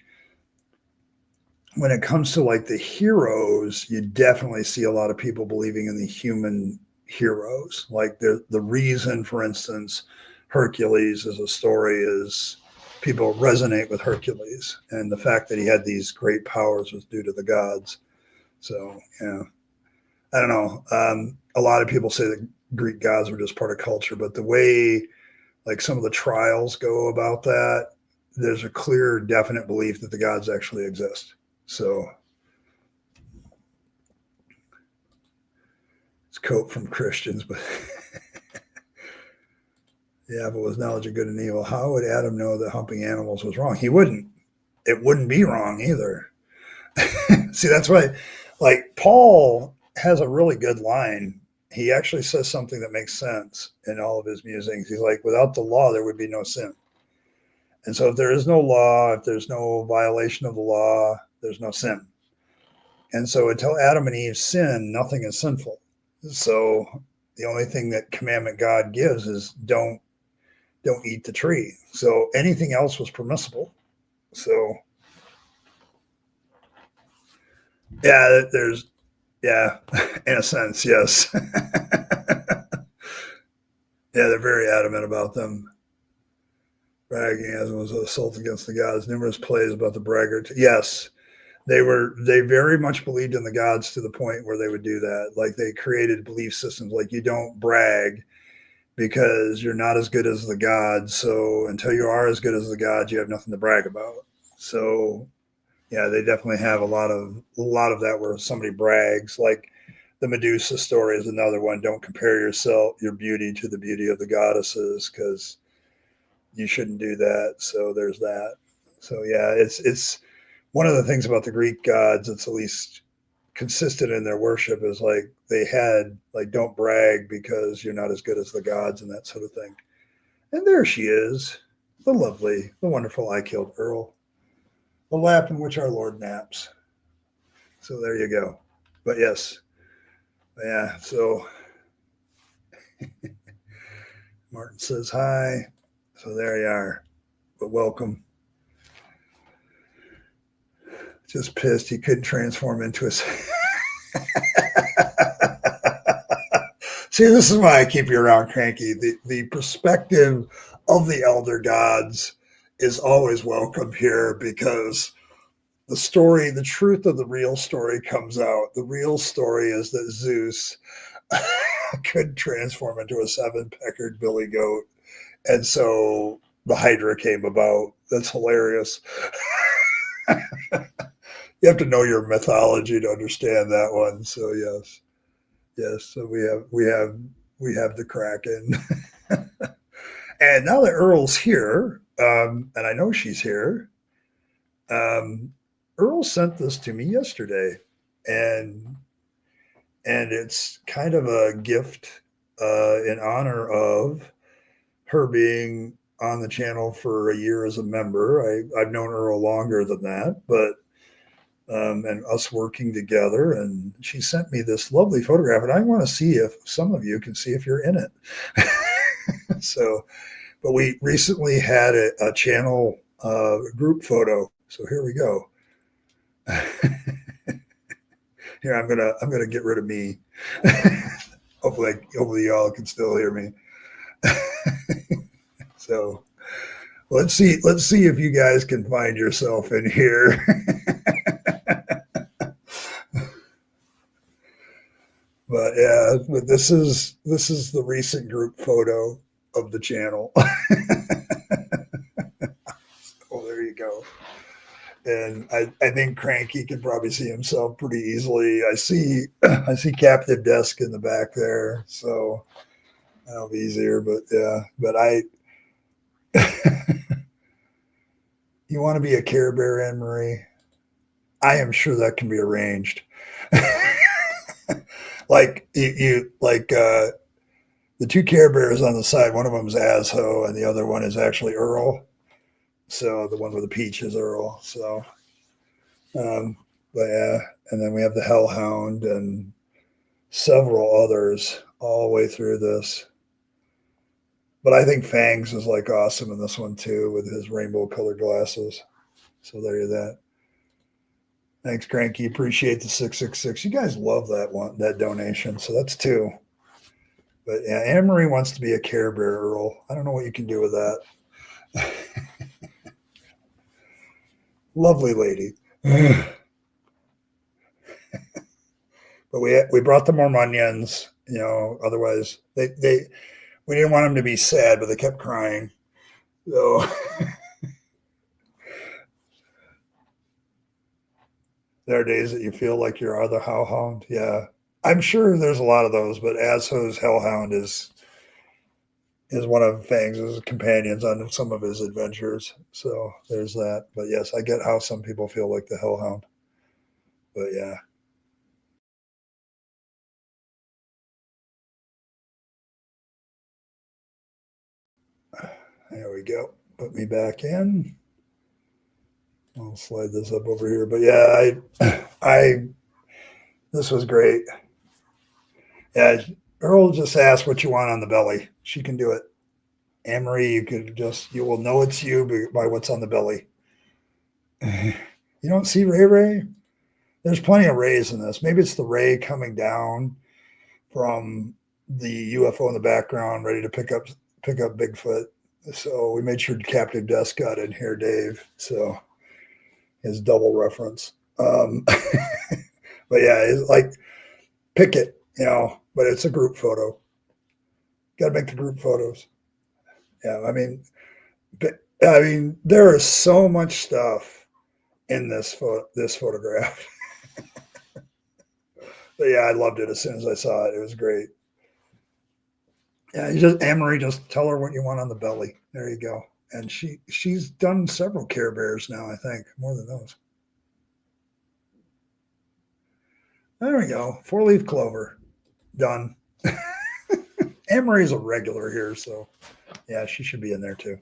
when it comes to like the heroes, you definitely see a lot of people believing in the human heroes. Like, the reason, for instance, Hercules as a story is people resonate with Hercules, and the fact that he had these great powers was due to the gods. So yeah, I don't know. A lot of people say that Greek gods were just part of culture, but the way like some of the trials go about that, there's a clear, definite belief that the gods actually exist. So it's cope from Christians, but yeah, if it was knowledge of good and evil, how would Adam know that humping animals was wrong? He wouldn't. It wouldn't be wrong either. See, that's why, like, Paul has a really good line. He actually says something that makes sense in all of his musings. He's like, without the law, there would be no sin. And so if there is no law, if there's no violation of the law, there's no sin. And so until Adam and Eve sin, nothing is sinful. So the only thing that commandment God gives is don't eat the tree. So anything else was permissible. So yeah, there's yeah, in a sense, yes. Yeah, they're very adamant about them bragging as it was an assault against the gods. Numerous plays about the braggart. Yes, they very much believed in the gods to the point where they would do that. Like, they created belief systems like, you don't brag because you're not as good as the gods. So until you are as good as the gods, you have nothing to brag about. So yeah, they definitely have a lot of that where somebody brags. Like, the Medusa story is another one. Don't compare your beauty to the beauty of the goddesses, because you shouldn't do that. So there's that. So yeah, it's one of the things about the Greek gods that's at least consistent in their worship is like, they had like, don't brag because you're not as good as the gods, and that sort of thing. And there she is, the lovely, the wonderful I killed Earl, the lap in which our Lord naps. So there you go. But yes, Yeah, so Martin says hi. So there you are. But welcome. Just pissed he couldn't transform into a. See, this is why I keep you around, Cranky. The perspective of the elder gods is always welcome here because the story, the truth of the real story comes out. The real story is that Zeus could transform into a seven-peckered billy goat. And so the Hydra came about. That's hilarious. You have to know your mythology to understand that one. So yes. Yes. So we have the Kraken. And now that Earl's here, and I know she's here, um, Earl sent this to me yesterday, and it's kind of a gift in honor of her being on the channel for a year as a member. I've known Earl longer than that, but and us working together. And she sent me this lovely photograph, and I want to see if some of you can see if you're in it. So, but we recently had a channel group photo. So here we go. Here I'm gonna get rid of me. hopefully y'all can still hear me. So let's see if you guys can find yourself in here. But yeah, but this is the recent group photo of the channel. Oh, there you go. And I think Cranky can probably see himself pretty easily. I see Captive Desk in the back there, so that'll be easier. But yeah, but you want to be a Care Bear, Anne Marie? I am sure that can be arranged. Like you like the two Care Bears on the side. One of them is Asho, and the other one is actually Earl. So the one with the peach is Earl. So, but yeah, and then we have the Hellhound and several others all the way through this. But I think Fangs is like awesome in this one too with his rainbow colored glasses. So there you that. Thanks, Cranky. Appreciate the 666. You guys love that one, that donation. So that's two. But yeah, Anne Marie wants to be a Care Bear, Earl. I don't know what you can do with that. Lovely lady. But we brought the Mormonians. Otherwise we didn't want them to be sad, but they kept crying. So there are days that you feel like you're other hellhound. Yeah, I'm sure there's a lot of those, but Asho's hellhound is one of Fangs' companions on some of his adventures. So there's that. But yes, I get how some people feel like the hellhound. But yeah. There we go. Put me back in. I'll slide this up over here. But yeah, this was great. Yeah, Earl just asked what you want on the belly. She can do it. Anne-Marie, you will know it's you by what's on the belly. You don't see Ray Ray? There's plenty of rays in this. Maybe it's the ray coming down from the UFO in the background, ready to pick up Bigfoot. So we made sure Captive Desk got in here, Dave. So his double reference. But yeah, it's like pick it, but it's a group photo. Got to make the group photos. Yeah, I mean, there is so much stuff in this photograph. But yeah, I loved it as soon as I saw it. It was great. Yeah, Anne-Marie, just tell her what you want on the belly. There you go. And she's done several Care Bears now, I think, more than those. There we go. 4-leaf clover. Done. Anne-Marie's a regular here, so yeah, she should be in there too.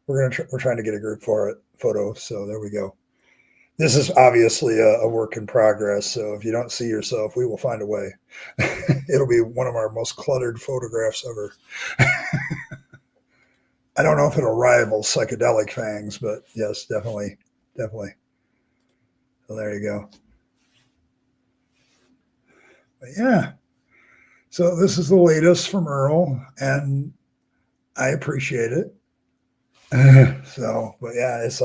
We're trying to get a group for it photo, so there we go. This is obviously a work in progress. So if you don't see yourself, we will find a way. It'll be one of our most cluttered photographs ever. I don't know if it'll rival psychedelic fangs, but yes, definitely, definitely. So there you go. But yeah. So this is the latest from Earl, and I appreciate it. So, but yeah, it's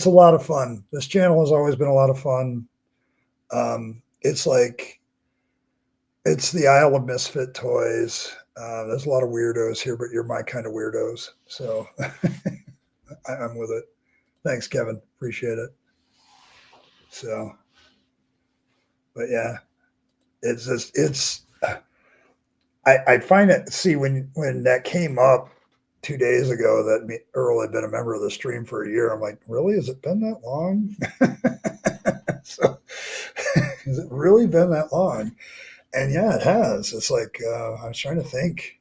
a lot of fun. This channel has always been a lot of fun. It's like it's the Isle of Misfit Toys. There's a lot of weirdos here, but you're my kind of weirdos. So I'm with it. Thanks, Kevin. Appreciate it. So, but yeah, it's just I find it. See, when that came up 2 days ago, that Earl had been a member of the stream for a year. I'm like, really? Has it been that long? So, has it really been that long? And yeah, it has. It's like I was trying to think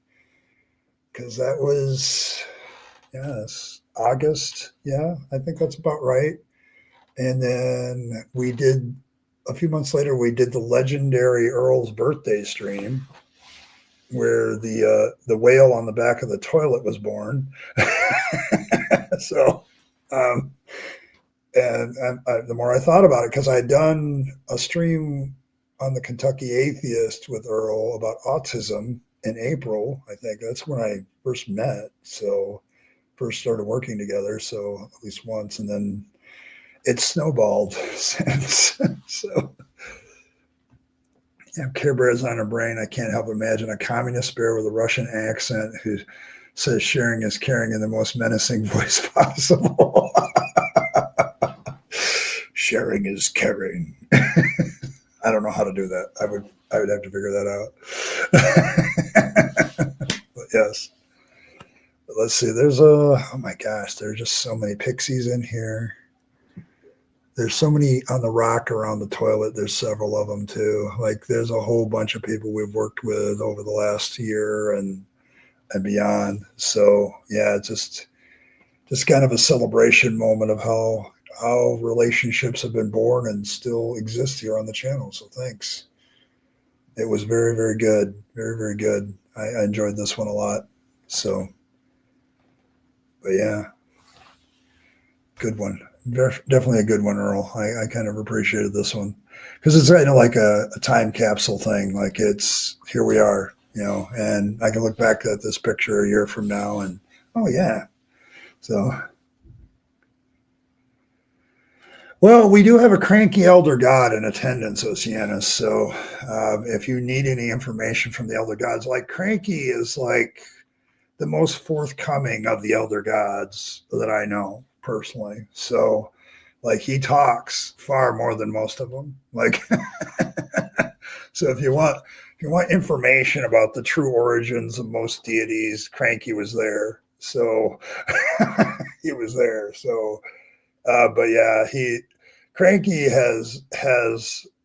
because that was yes August. Yeah, I think that's about right. And then we did a few months later. We did the legendary Earl's birthday stream where the whale on the back of the toilet was born. So, um, and the more I thought about it, because I had done a stream on the Kentucky Atheist with Earl about autism in April. I think that's when I first met. So first started working together. So at least once, and then it snowballed since. So yeah, Care Bears on her brain. I can't help but imagine a communist bear with a Russian accent who says sharing is caring in the most menacing voice possible. Sharing is caring. I don't know how to do that. I would have to figure that out. But yes. But let's see. There's oh my gosh, there's just so many pixies in here. There's so many on the rock around the toilet. There's several of them too. Like there's a whole bunch of people we've worked with over the last year and beyond. So yeah, it's just kind of a celebration moment of how relationships have been born and still exist here on the channel. So thanks. It was very, very good. Very, very good. I enjoyed this one a lot. So, but yeah, good one. Definitely a good one, Earl. I kind of appreciated this one because it's kind of like a time capsule thing. Like it's here we are, and I can look back at this picture a year from now and oh yeah. So, well, we do have a cranky elder god in attendance, Oceanus. So if you need any information from the elder gods, like cranky is like the most forthcoming of the elder gods that I know personally. So like he talks far more than most of them. Like so if you want information about the true origins of most deities, Cranky was there. So he was there. So but yeah, Cranky has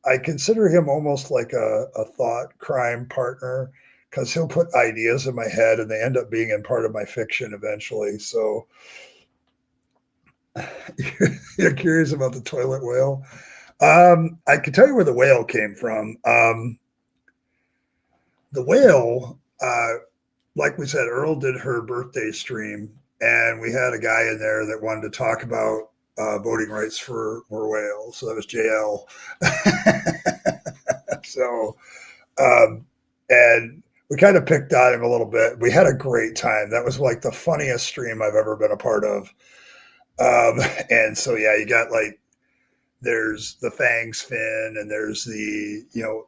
I consider him almost like a thought crime partner because he'll put ideas in my head and they end up being in part of my fiction eventually. So you're curious about the toilet whale? I can tell you where the whale came from. The whale, like we said, Earl did her birthday stream, and we had a guy in there that wanted to talk about voting rights for whales. So that was JL. So, and we kind of picked on him a little bit. We had a great time. That was like the funniest stream I've ever been a part of. And so, yeah, you got like, there's the fangs fin and there's the,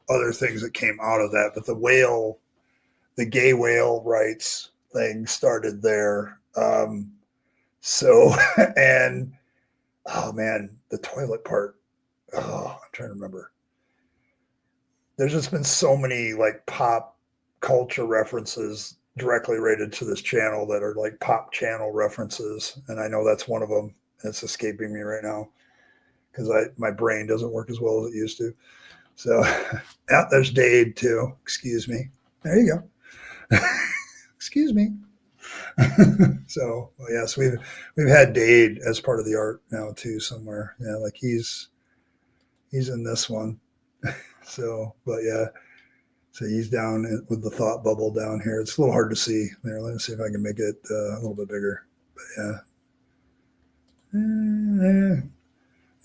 other things that came out of that. But the gay whale rights thing started there. So, and oh man, the toilet part. Oh, I'm trying to remember. There's just been so many like pop culture references directly related to this channel that are like pop channel references. And I know that's one of them. And it's escaping me right now because my brain doesn't work as well as it used to. So, yeah, there's Dade too. Excuse me. There you go. Excuse me. So well, yes, we've had Dade as part of the art now too somewhere. Yeah, like he's in this one. So, but yeah, so he's down with the thought bubble down here. It's a little hard to see there. Let me see if I can make it a little bit bigger. But yeah,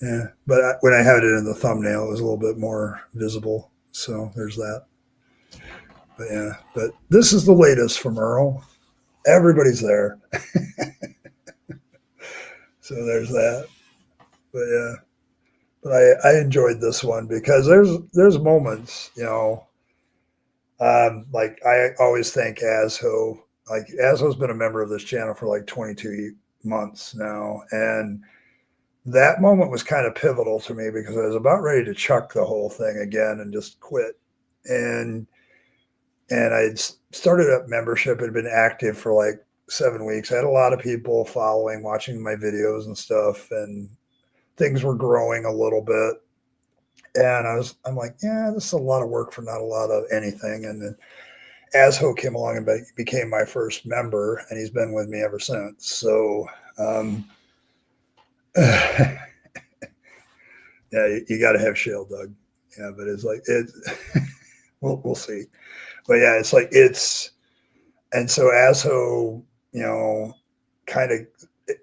yeah. But when I had it in the thumbnail, it was a little bit more visible. So there's that. But yeah, but this is the latest from Earl. Everybody's there. So there's that. But yeah, but I enjoyed this one because there's moments, like I always thank Asho. Like Asho's been a member of this channel for like 22 months now, and that moment was kind of pivotal to me because I was about ready to chuck the whole thing again and just quit. And I'd started up membership. It had been active for like 7 weeks. I had a lot of people following, watching my videos and stuff, and things were growing a little bit. And I'm like, yeah, this is a lot of work for not a lot of anything. And then Asho came along and became my first member, and he's been with me ever since. So, yeah, you got to have shale dug. Yeah, but it's like it. we'll see. But yeah, it's like it's, and so Asho, kind of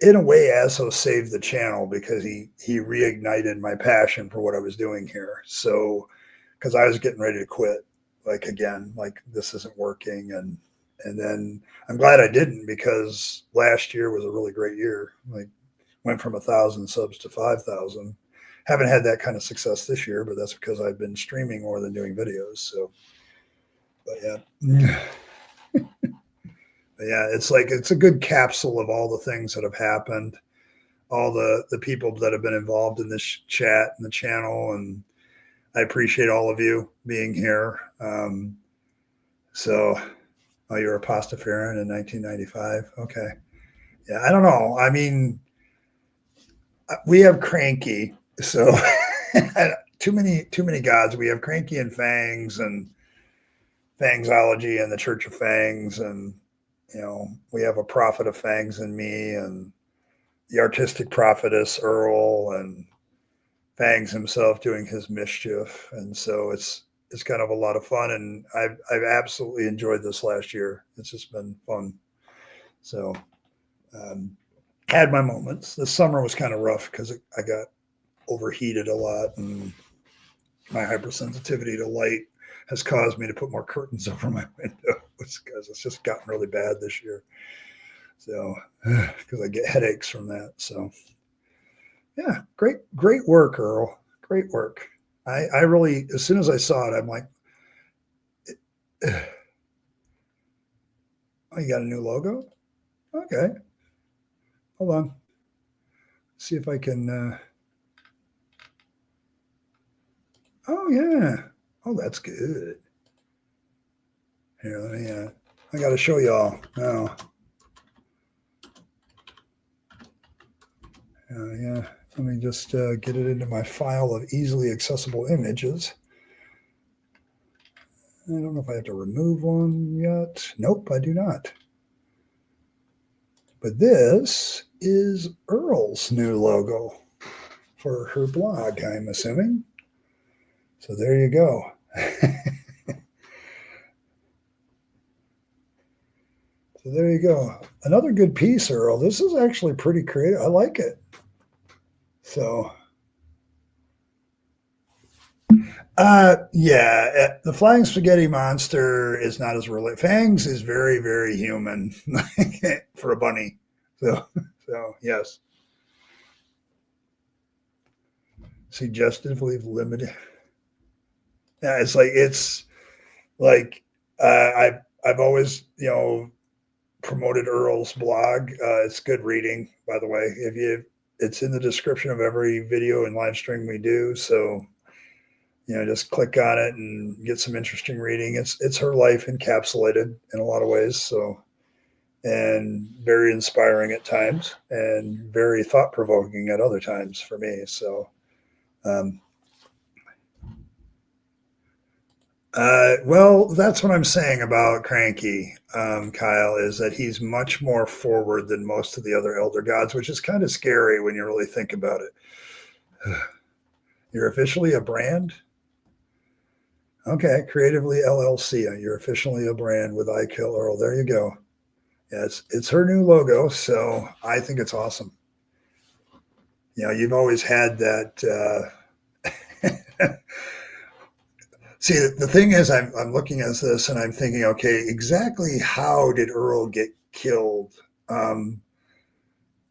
in a way, Asho saved the channel because he reignited my passion for what I was doing here. So, because I was getting ready to quit, like again, like this isn't working, and then I'm glad I didn't because last year was a really great year. Like went from 1,000 subs to 5,000. Haven't had that kind of success this year, but that's because I've been streaming more than doing videos. So, but yeah. Yeah, it's like it's a good capsule of all the things that have happened, all the people that have been involved in this chat and the channel, and I appreciate all of you being here. So, oh, you're a Pastafarian in 1995. Okay, yeah, I don't know. I mean, we have Cranky, so too many gods. We have Cranky and Fangs and Fangsology and the Church of Fangs, and we have a prophet of Fangs in me, and the artistic prophetess Earl, and Fangs himself doing his mischief, and so it's kind of a lot of fun, and I've absolutely enjoyed this last year. It's just been fun. So had my moments. The summer was kind of rough because I got overheated a lot, and my hypersensitivity to light has caused me to put more curtains over my window because it's just gotten really bad this year. So because I get headaches from that. So yeah, great work, Earl. Great work. I really, as soon as I saw it, I'm like, oh, you got a new logo? Okay, hold on. See if I can. Oh yeah. Oh, that's good. Here, let me. I got to show y'all now. Yeah. Let me just get it into my file of easily accessible images. I don't know if I have to remove one yet. Nope, I do not. But this is Earl's new logo for her blog, I'm assuming. So there you go. So there you go. Another good piece, Earl. This is actually pretty creative. I like it. So, yeah, the flying spaghetti monster is not as real. Fangs is very, very human for a bunny. So yes. Suggestively limited. Yeah, it's like I've always promoted Earl's blog. It's good reading, by the way. It's in the description of every video and live stream we do. So just click on it and get some interesting reading. It's her life encapsulated in a lot of ways. So and very inspiring at times and very thought provoking at other times for me. So um, Well, that's what I'm saying about Cranky, Kyle, is that he's much more forward than most of the other elder gods, which is kind of scary when you really think about it. You're officially a brand? Okay, Creatively LLC. You're officially a brand with I Kill Earl. There you go. Yeah, it's her new logo, so I think it's awesome. You know, you've always had that. See, the thing is, I'm looking at this and I'm thinking, okay, exactly how did Earl get killed? Um,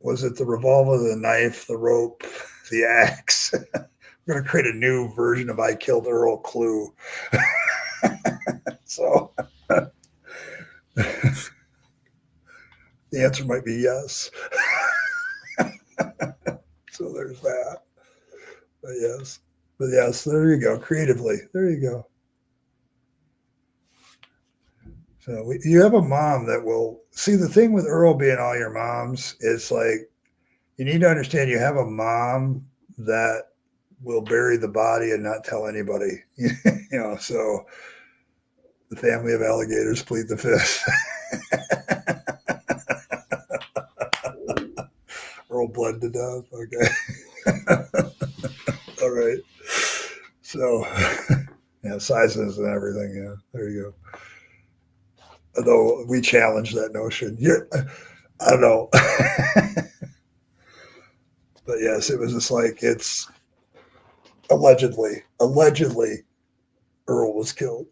was it the revolver, the knife, the rope, the axe? We're going to create a new version of I Killed Earl Clue. So the answer might be yes. So there's that. But yes, there you go. Creatively, there you go. So you have a mom that will see. The thing with Earl being all your moms is like you need to understand you have a mom that will bury the body and not tell anybody. So the family of alligators plead the fifth. Earl bled to death. Okay. All right. So yeah, sizes and everything. Yeah, there you go. Although we challenge that notion. Yeah, I don't know. But yes, it was just like it's allegedly Earl was killed.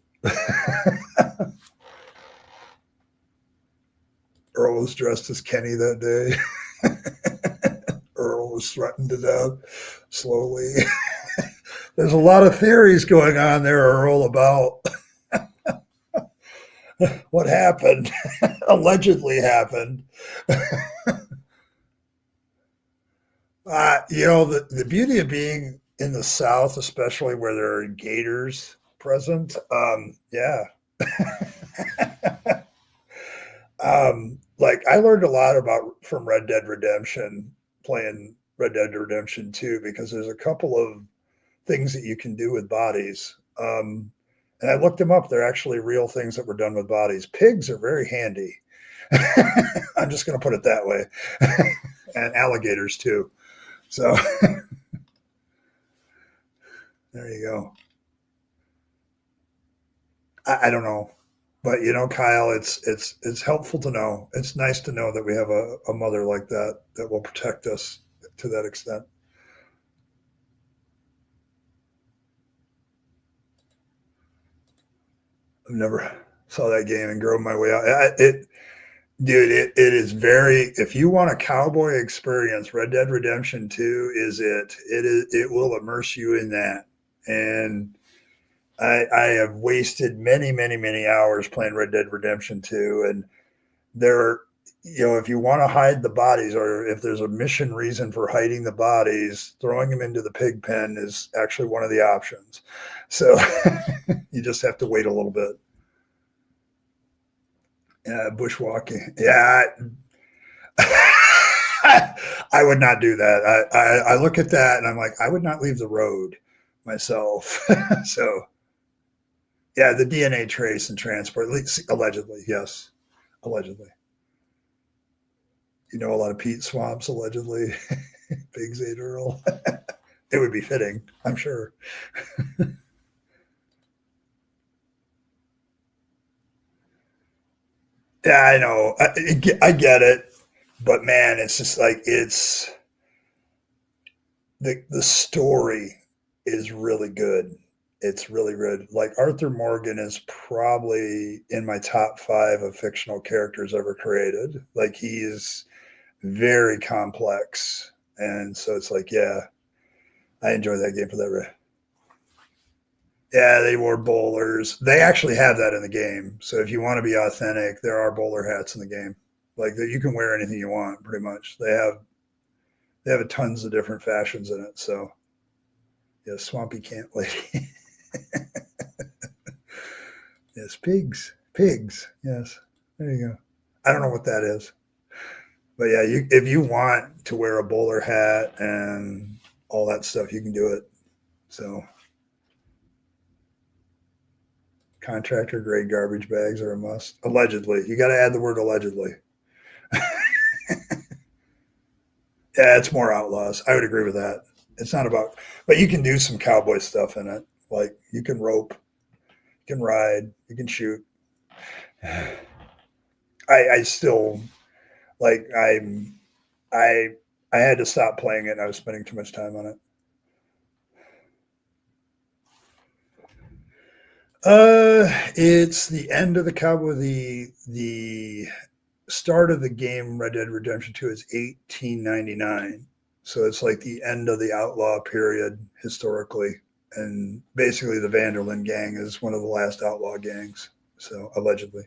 Earl was dressed as Kenny that day. Earl was threatened to death slowly. There's a lot of theories going on there, Earl, about what happened, allegedly happened. The beauty of being in the South, especially where there are gators present, yeah. Like I learned a lot about from Red Dead Redemption, playing Red Dead Redemption 2, because there's a couple of things that you can do with bodies. And I looked them up. They're actually real things that were done with bodies. Pigs are very handy. I'm just going to put it that way. And alligators too. So there you go. I don't know, but Kyle, it's helpful to know. It's nice to know that we have a mother like that that will protect us to that extent. I've never saw that game and drove my way out. Dude, it is very. If you want a cowboy experience, Red Dead Redemption 2 is it. It will immerse you in that. And I have wasted many hours playing Red Dead Redemption 2, and there, if you want to hide the bodies, or if there's a mission reason for hiding the bodies, throwing them into the pig pen is actually one of the options. So you just have to wait a little bit. Bushwalking. Yeah. I would not do that. I look at that and I'm like, I would not leave the road myself. So, yeah, the DNA trace and transport, at least allegedly, yes, allegedly. A lot of peat swamps, allegedly. Pigs ate Earl. It would be fitting, I'm sure. Yeah, I know. I get it, but man, it's just like the story is really good. It's really good. Like Arthur Morgan is probably in my top 5 of fictional characters ever created. Like he is very complex, and so it's like, yeah, I enjoy that game for that. Yeah, they wore bowlers. They actually have that in the game. So if you want to be authentic, there are bowler hats in the game. Like that, you can wear anything you want, pretty much. They have tons of different fashions in it. So yeah, swampy camp lady. Yes, pigs. Yes, there you go. I don't know what that is, but yeah, if you want to wear a bowler hat and all that stuff, you can do it. So Contractor grade garbage bags are a must. Allegedly. You got to add the word allegedly. Yeah, it's more outlaws. I would agree with that. It's not about, but you can do some cowboy stuff in it. Like you can rope, you can ride, you can shoot. I still like I I had to stop playing it. And I was spending too much time on it. It's the end of the cowboy. The start of the game Red Dead Redemption 2 is 1899. So it's like the end of the outlaw period historically. And basically, the Vanderlyn gang is one of the last outlaw gangs. So allegedly.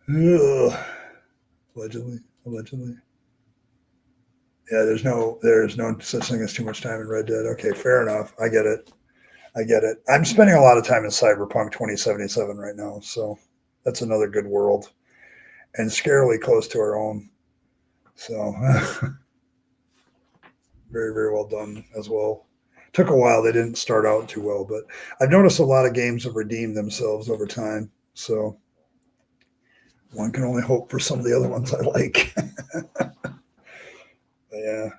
Ugh. Allegedly. Yeah, there's no such thing as too much time in Red Dead. Okay, fair enough. I get it. I'm spending a lot of time in Cyberpunk 2077 right now, so that's another good world and scarily close to our own. So very, very well done as well. Took a while. They didn't start out too well, but I've noticed a lot of games have redeemed themselves over time. So one can only hope for some of the other ones I like. Yeah.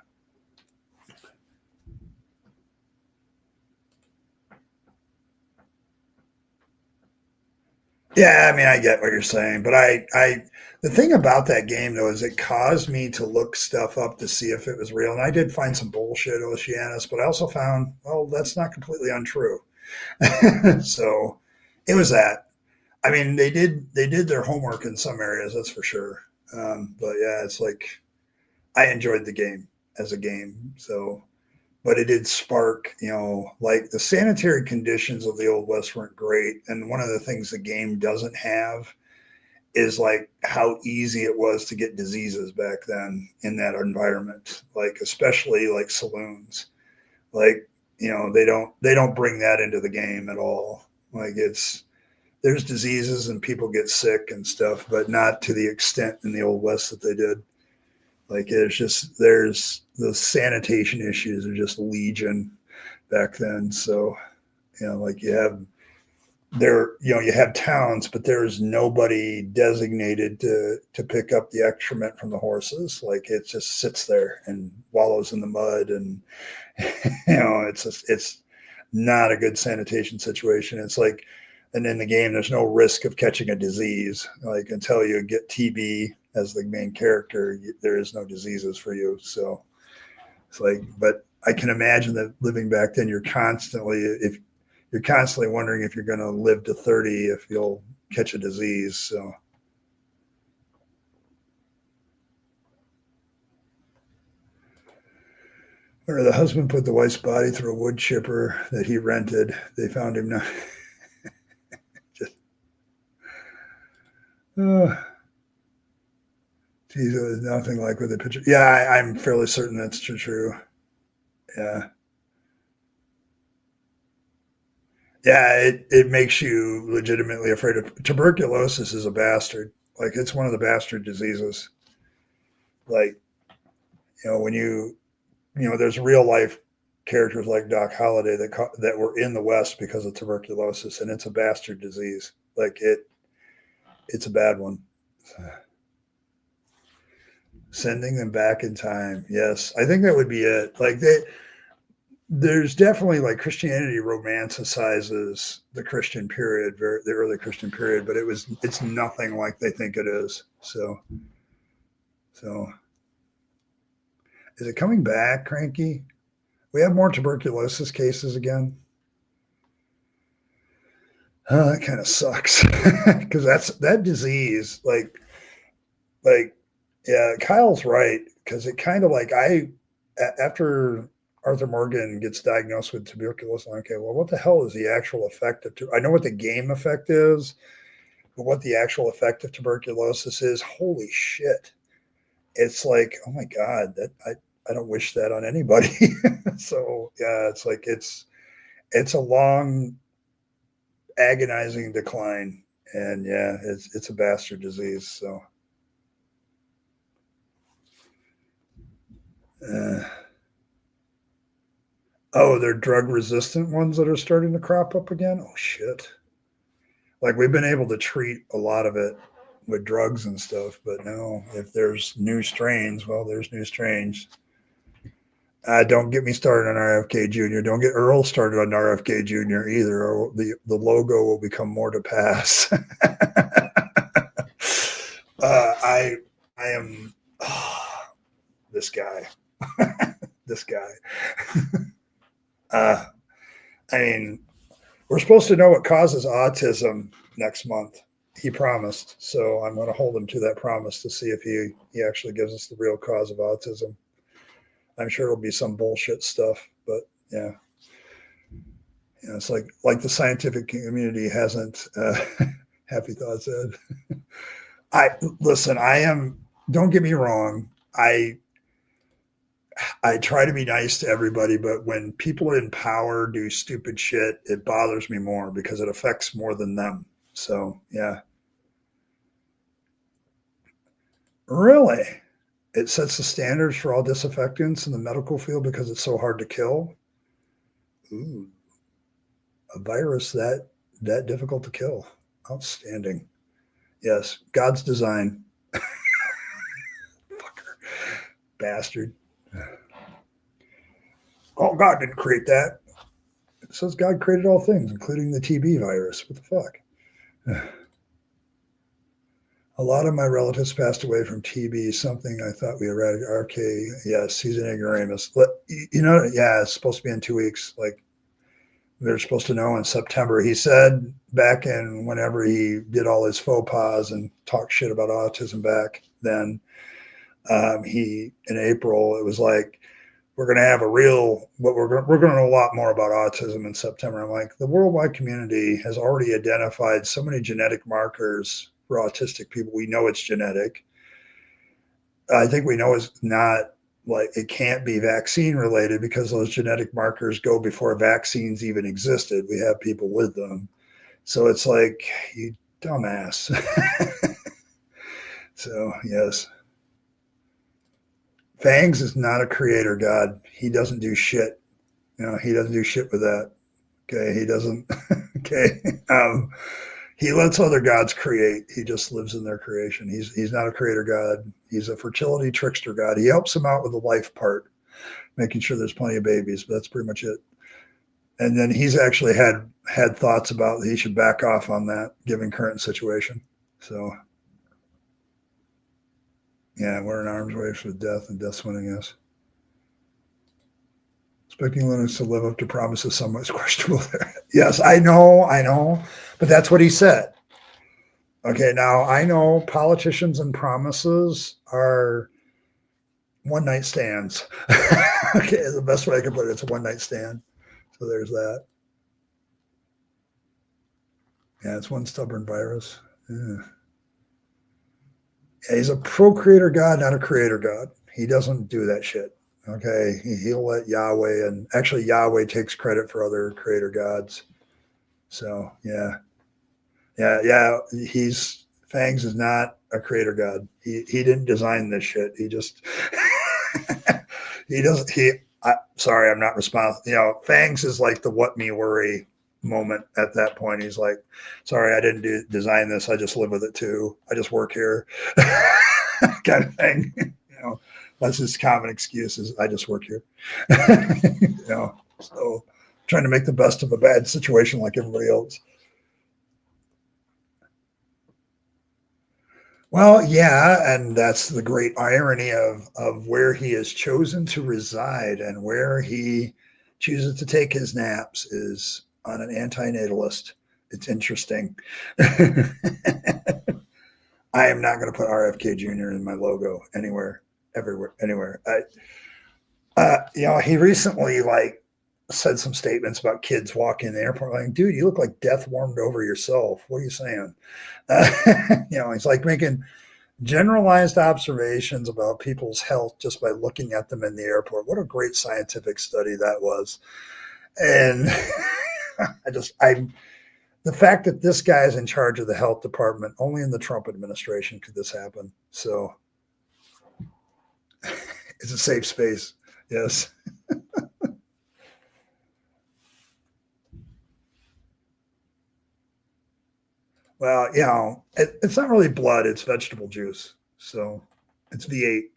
Yeah, I mean, I get what you're saying, but the thing about that game though is it caused me to look stuff up to see if it was real, and I did find some bullshit Oceanus, but I also found, well, that's not completely untrue. So it was that. I mean, they did their homework in some areas, that's for sure. But yeah, it's like I enjoyed the game as a game, so but it did spark, like the sanitary conditions of the old west weren't great, and one of the things the game doesn't have is like how easy it was to get diseases back then in that environment, like especially like saloons. Like, they don't bring that into the game at all. Like there's diseases and people get sick and stuff, but not to the extent in the old west that they did. Like there's the sanitation issues are just legion back then. So, like you have towns, but there's nobody designated to pick up the excrement from the horses. Like it just sits there and wallows in the mud, and it's not a good sanitation situation. It's like, and in the game, there's no risk of catching a disease. Like until you get TB as the main character, there is no diseases for you. So it's like, but I can imagine that living back then, if you're constantly wondering if you're going to live to 30, if you'll catch a disease. So, or the husband put the wife's body through a wood chipper that he rented. They found him not. Just, uh, geez, it was nothing like with the picture. Yeah, I'm fairly certain that's true. Yeah. Yeah, it makes you legitimately afraid of tuberculosis is a bastard. Like it's one of the bastard diseases. Like, when there's real life characters like Doc Holliday that were in the West because of tuberculosis, and it's a bastard disease. Like it's a bad one. Sending them back in time. Yes, I think that would be it. Like there's definitely like Christianity romanticizes the Christian period, the early Christian period, but it's nothing like they think it is. So is it coming back, Cranky? We have more tuberculosis cases again. That kind of sucks because that disease. Like, yeah, Kyle's right because it kind of like after Arthur Morgan gets diagnosed with tuberculosis. Okay, well, what the hell is the actual effect of? I know what the game effect is, but what the actual effect of tuberculosis is? Holy shit! It's like, oh my god, that I don't wish that on anybody. So yeah, it's like it's a long agonizing decline, and yeah, it's a bastard disease. So uh, Oh, they're drug resistant ones that are starting to crop up again. Oh shit! Like we've been able to treat a lot of it with drugs and stuff, but now if there's new strains, well, there's new strains. Don't get me started on RFK Jr. Don't get Earl started on RFK Jr. either, or the logo will become more to pass. I am this guy, this guy. Uh, I mean, we're supposed to know what causes autism next month. He promised, so I'm going to hold him to that promise to see if he actually gives us the real cause of autism. I'm sure it'll be some bullshit stuff, but yeah. It's like the scientific community hasn't. Happy thoughts, Ed. I listen. I am. Don't get me wrong. I try to be nice to everybody, but when people in power do stupid shit, it bothers me more because it affects more than them. So yeah, really, it sets the standards for all disinfectants in the medical field because it's so hard to kill. Ooh, a virus that difficult to kill. Outstanding. Yes, God's design. Fucker, bastard. Oh, God didn't create that. It says God created all things, including the TB virus. What the fuck? A lot of my relatives passed away from TB, something I thought we eradicated. RK, yes, he's an ignoramus. Yeah, it's supposed to be in 2 weeks. Like, they're supposed to know in September. He said back in whenever he did all his faux pas and talked shit about autism back then, in April, it was like, we're going to have a real, but we're going to know a lot more about autism in September. I'm like, the worldwide community has already identified so many genetic markers for autistic people. We know it's genetic. I think we know it's not like it can't be vaccine related because those genetic markers go before vaccines even existed. We have people with them. So it's like, you dumbass. So, yes. Fangs is not a creator god. He doesn't do shit. He doesn't do shit with that. Okay, he doesn't. Okay, he lets other gods create. He just lives in their creation. He's not a creator god. He's a fertility trickster god. He helps them out with the life part, making sure there's plenty of babies. But that's pretty much it. And then he's actually had thoughts about he should back off on that, given current situation. So yeah, we're in arms race with death, and death's winning us. Expecting Linux to live up to promises somewhat is questionable there. Yes, I know, but that's what he said. Okay, now I know politicians and promises are one night stands. Okay, the best way I can put it, it's a one night stand. So there's that. Yeah, it's one stubborn virus. Yeah. Yeah, he's a procreator god, not a creator god. He doesn't do that shit. Okay, he'll let Yahweh, and actually Yahweh takes credit for other creator gods. So yeah. Fangs is not a creator god. He didn't design this shit. He just he doesn't. Sorry, I'm not responsible. Fangs is like the what me worry moment at that point. He's like, sorry, I didn't design this. I just live with it too. I just work here, kind of thing. That's his common excuse is I just work here. So trying to make the best of a bad situation like everybody else. Well, yeah, and that's the great irony of where he has chosen to reside and where he chooses to take his naps is on an antinatalist. It's interesting. I am not going to put RFK Jr. in my logo anywhere, everywhere, anywhere. He recently said some statements about kids walking in the airport. Like, dude, you look like death warmed over yourself. What are you saying? He's like making generalized observations about people's health just by looking at them in the airport. What a great scientific study that was. And the fact that this guy is in charge of the health department, only in the Trump administration could this happen. So it's a safe space. Yes. Well, it's not really blood, it's vegetable juice. So it's V8.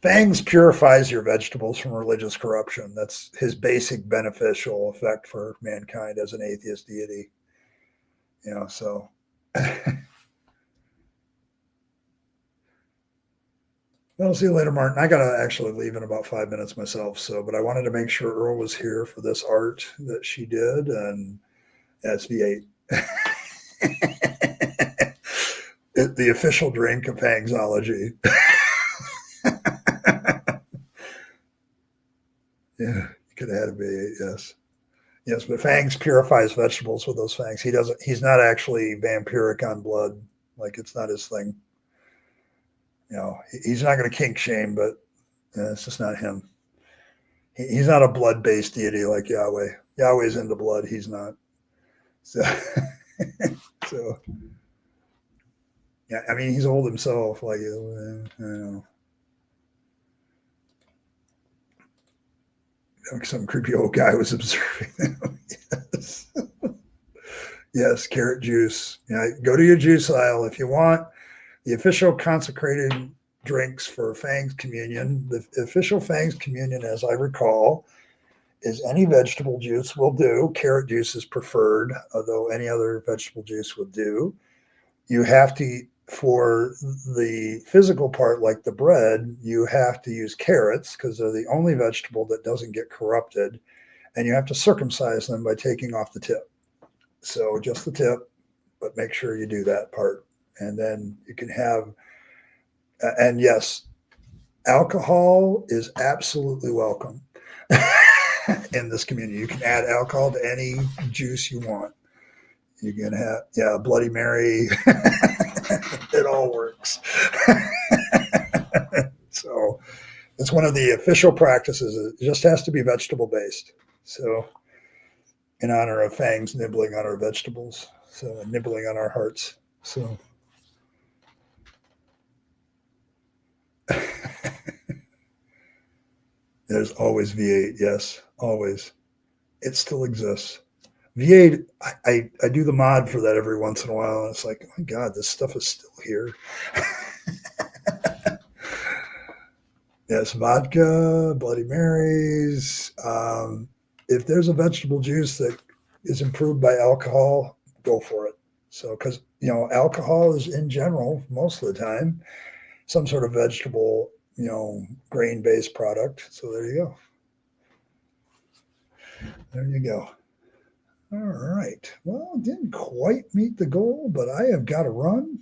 Fangs purifies your vegetables from religious corruption. That's his basic beneficial effect for mankind as an atheist deity. So I'll see you later, Martin. I gotta actually leave in about 5 minutes myself. But I wanted to make sure Earl was here for this art that she did, and that's V8. The official drink of Fangsology. Yeah, you could have had a V8, yes. Yes, but Fangs purifies vegetables with those fangs. He's not actually vampiric on blood. Like, it's not his thing. He's not going to kink shame, but it's just not him. He's not a blood-based deity like Yahweh. Yahweh's into blood. He's not. So, so yeah, I mean, he's old himself. Like, I don't know. Some creepy old guy was observing them. Yes. Yes, carrot juice. Go to your juice aisle if you want the official consecrated drinks for Fangs Communion. The official Fangs Communion, as I recall, is any vegetable juice will do. Carrot juice is preferred, although any other vegetable juice would do. You have to, for the physical part, like the bread, you have to use carrots because they're the only vegetable that doesn't get corrupted. And you have to circumcise them by taking off the tip. So just the tip, but make sure you do that part. And then you can have, and yes, alcohol is absolutely welcome in this community. You can add alcohol to any juice you want. You can have, Bloody Mary. It all works. So it's one of the official practices. It just has to be vegetable based. So in honor of Fangs nibbling on our vegetables, so nibbling on our hearts. So there's always V8. Yes, always. It still exists. V8, I do the mod for that every once in a while. And it's like, oh my God, this stuff is still here. Yes, vodka, Bloody Marys. If there's a vegetable juice that is improved by alcohol, go for it. So, because, alcohol is in general, most of the time, some sort of vegetable, grain-based product. So there you go. There you go. All right. Well, didn't quite meet the goal, but I have got to run.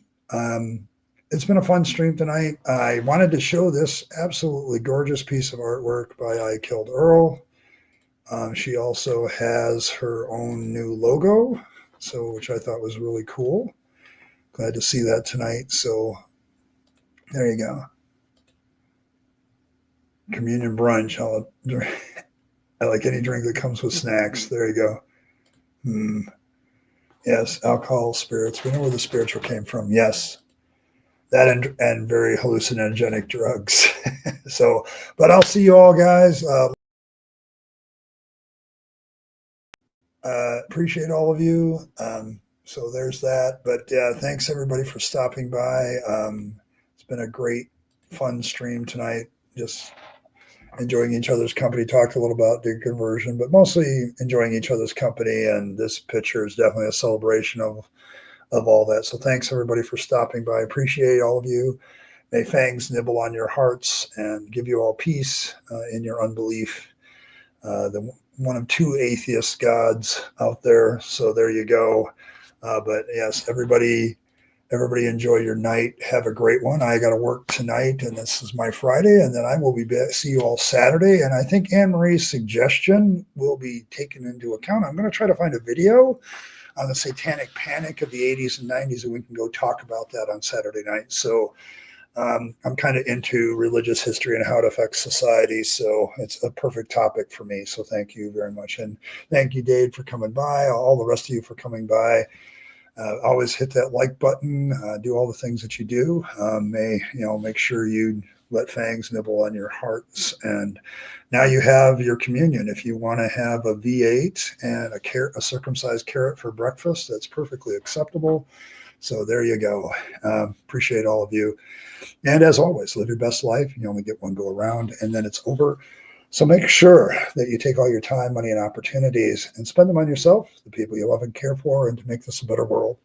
It's been a fun stream tonight. I wanted to show this absolutely gorgeous piece of artwork by I Killed Earl. She also has her own new logo, which I thought was really cool. Glad to see that tonight. So there you go. Communion brunch. I like any drink that comes with snacks. There you go. Yes, alcohol, spirits. We know where the spiritual came from. Yes. That and very hallucinogenic drugs. But I'll see you all, guys. Appreciate all of you. So there's that. But thanks everybody for stopping by. It's been a great, fun stream tonight. Just enjoying each other's company. Talked a little about deconversion, but mostly enjoying each other's company. And this picture is definitely a celebration of all that. So thanks everybody for stopping by. Appreciate all of you. May Fangs nibble on your hearts and give you all peace in your unbelief. The one of two atheist gods out there. So there you go. But yes, everybody enjoy your night. Have a great one. I got to work tonight, and this is my Friday, and then I will be back. See you all Saturday. And I think Anne Marie's suggestion will be taken into account. I'm going to try to find a video on the satanic panic of the 80s and 90s, and we can go talk about that on Saturday night. So I'm kind of into religious history and how it affects society, so it's a perfect topic for me. So thank you very much, and thank you, Dave, for coming by. All the rest of you for coming by. Always hit that like button. Do all the things that you do. Make sure you let fangs nibble on your hearts. And now you have your communion. If you want to have a V8 and a circumcised carrot for breakfast, that's perfectly acceptable. So there you go. Appreciate all of you. And as always, live your best life. You only get one go around, and then it's over. So make sure that you take all your time, money, and opportunities and spend them on yourself, the people you love and care for, and to make this a better world.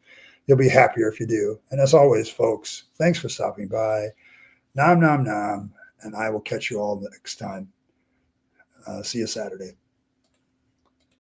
You'll be happier if you do. And as always, folks, thanks for stopping by. Nom, nom, nom. And I will catch you all next time. See you Saturday.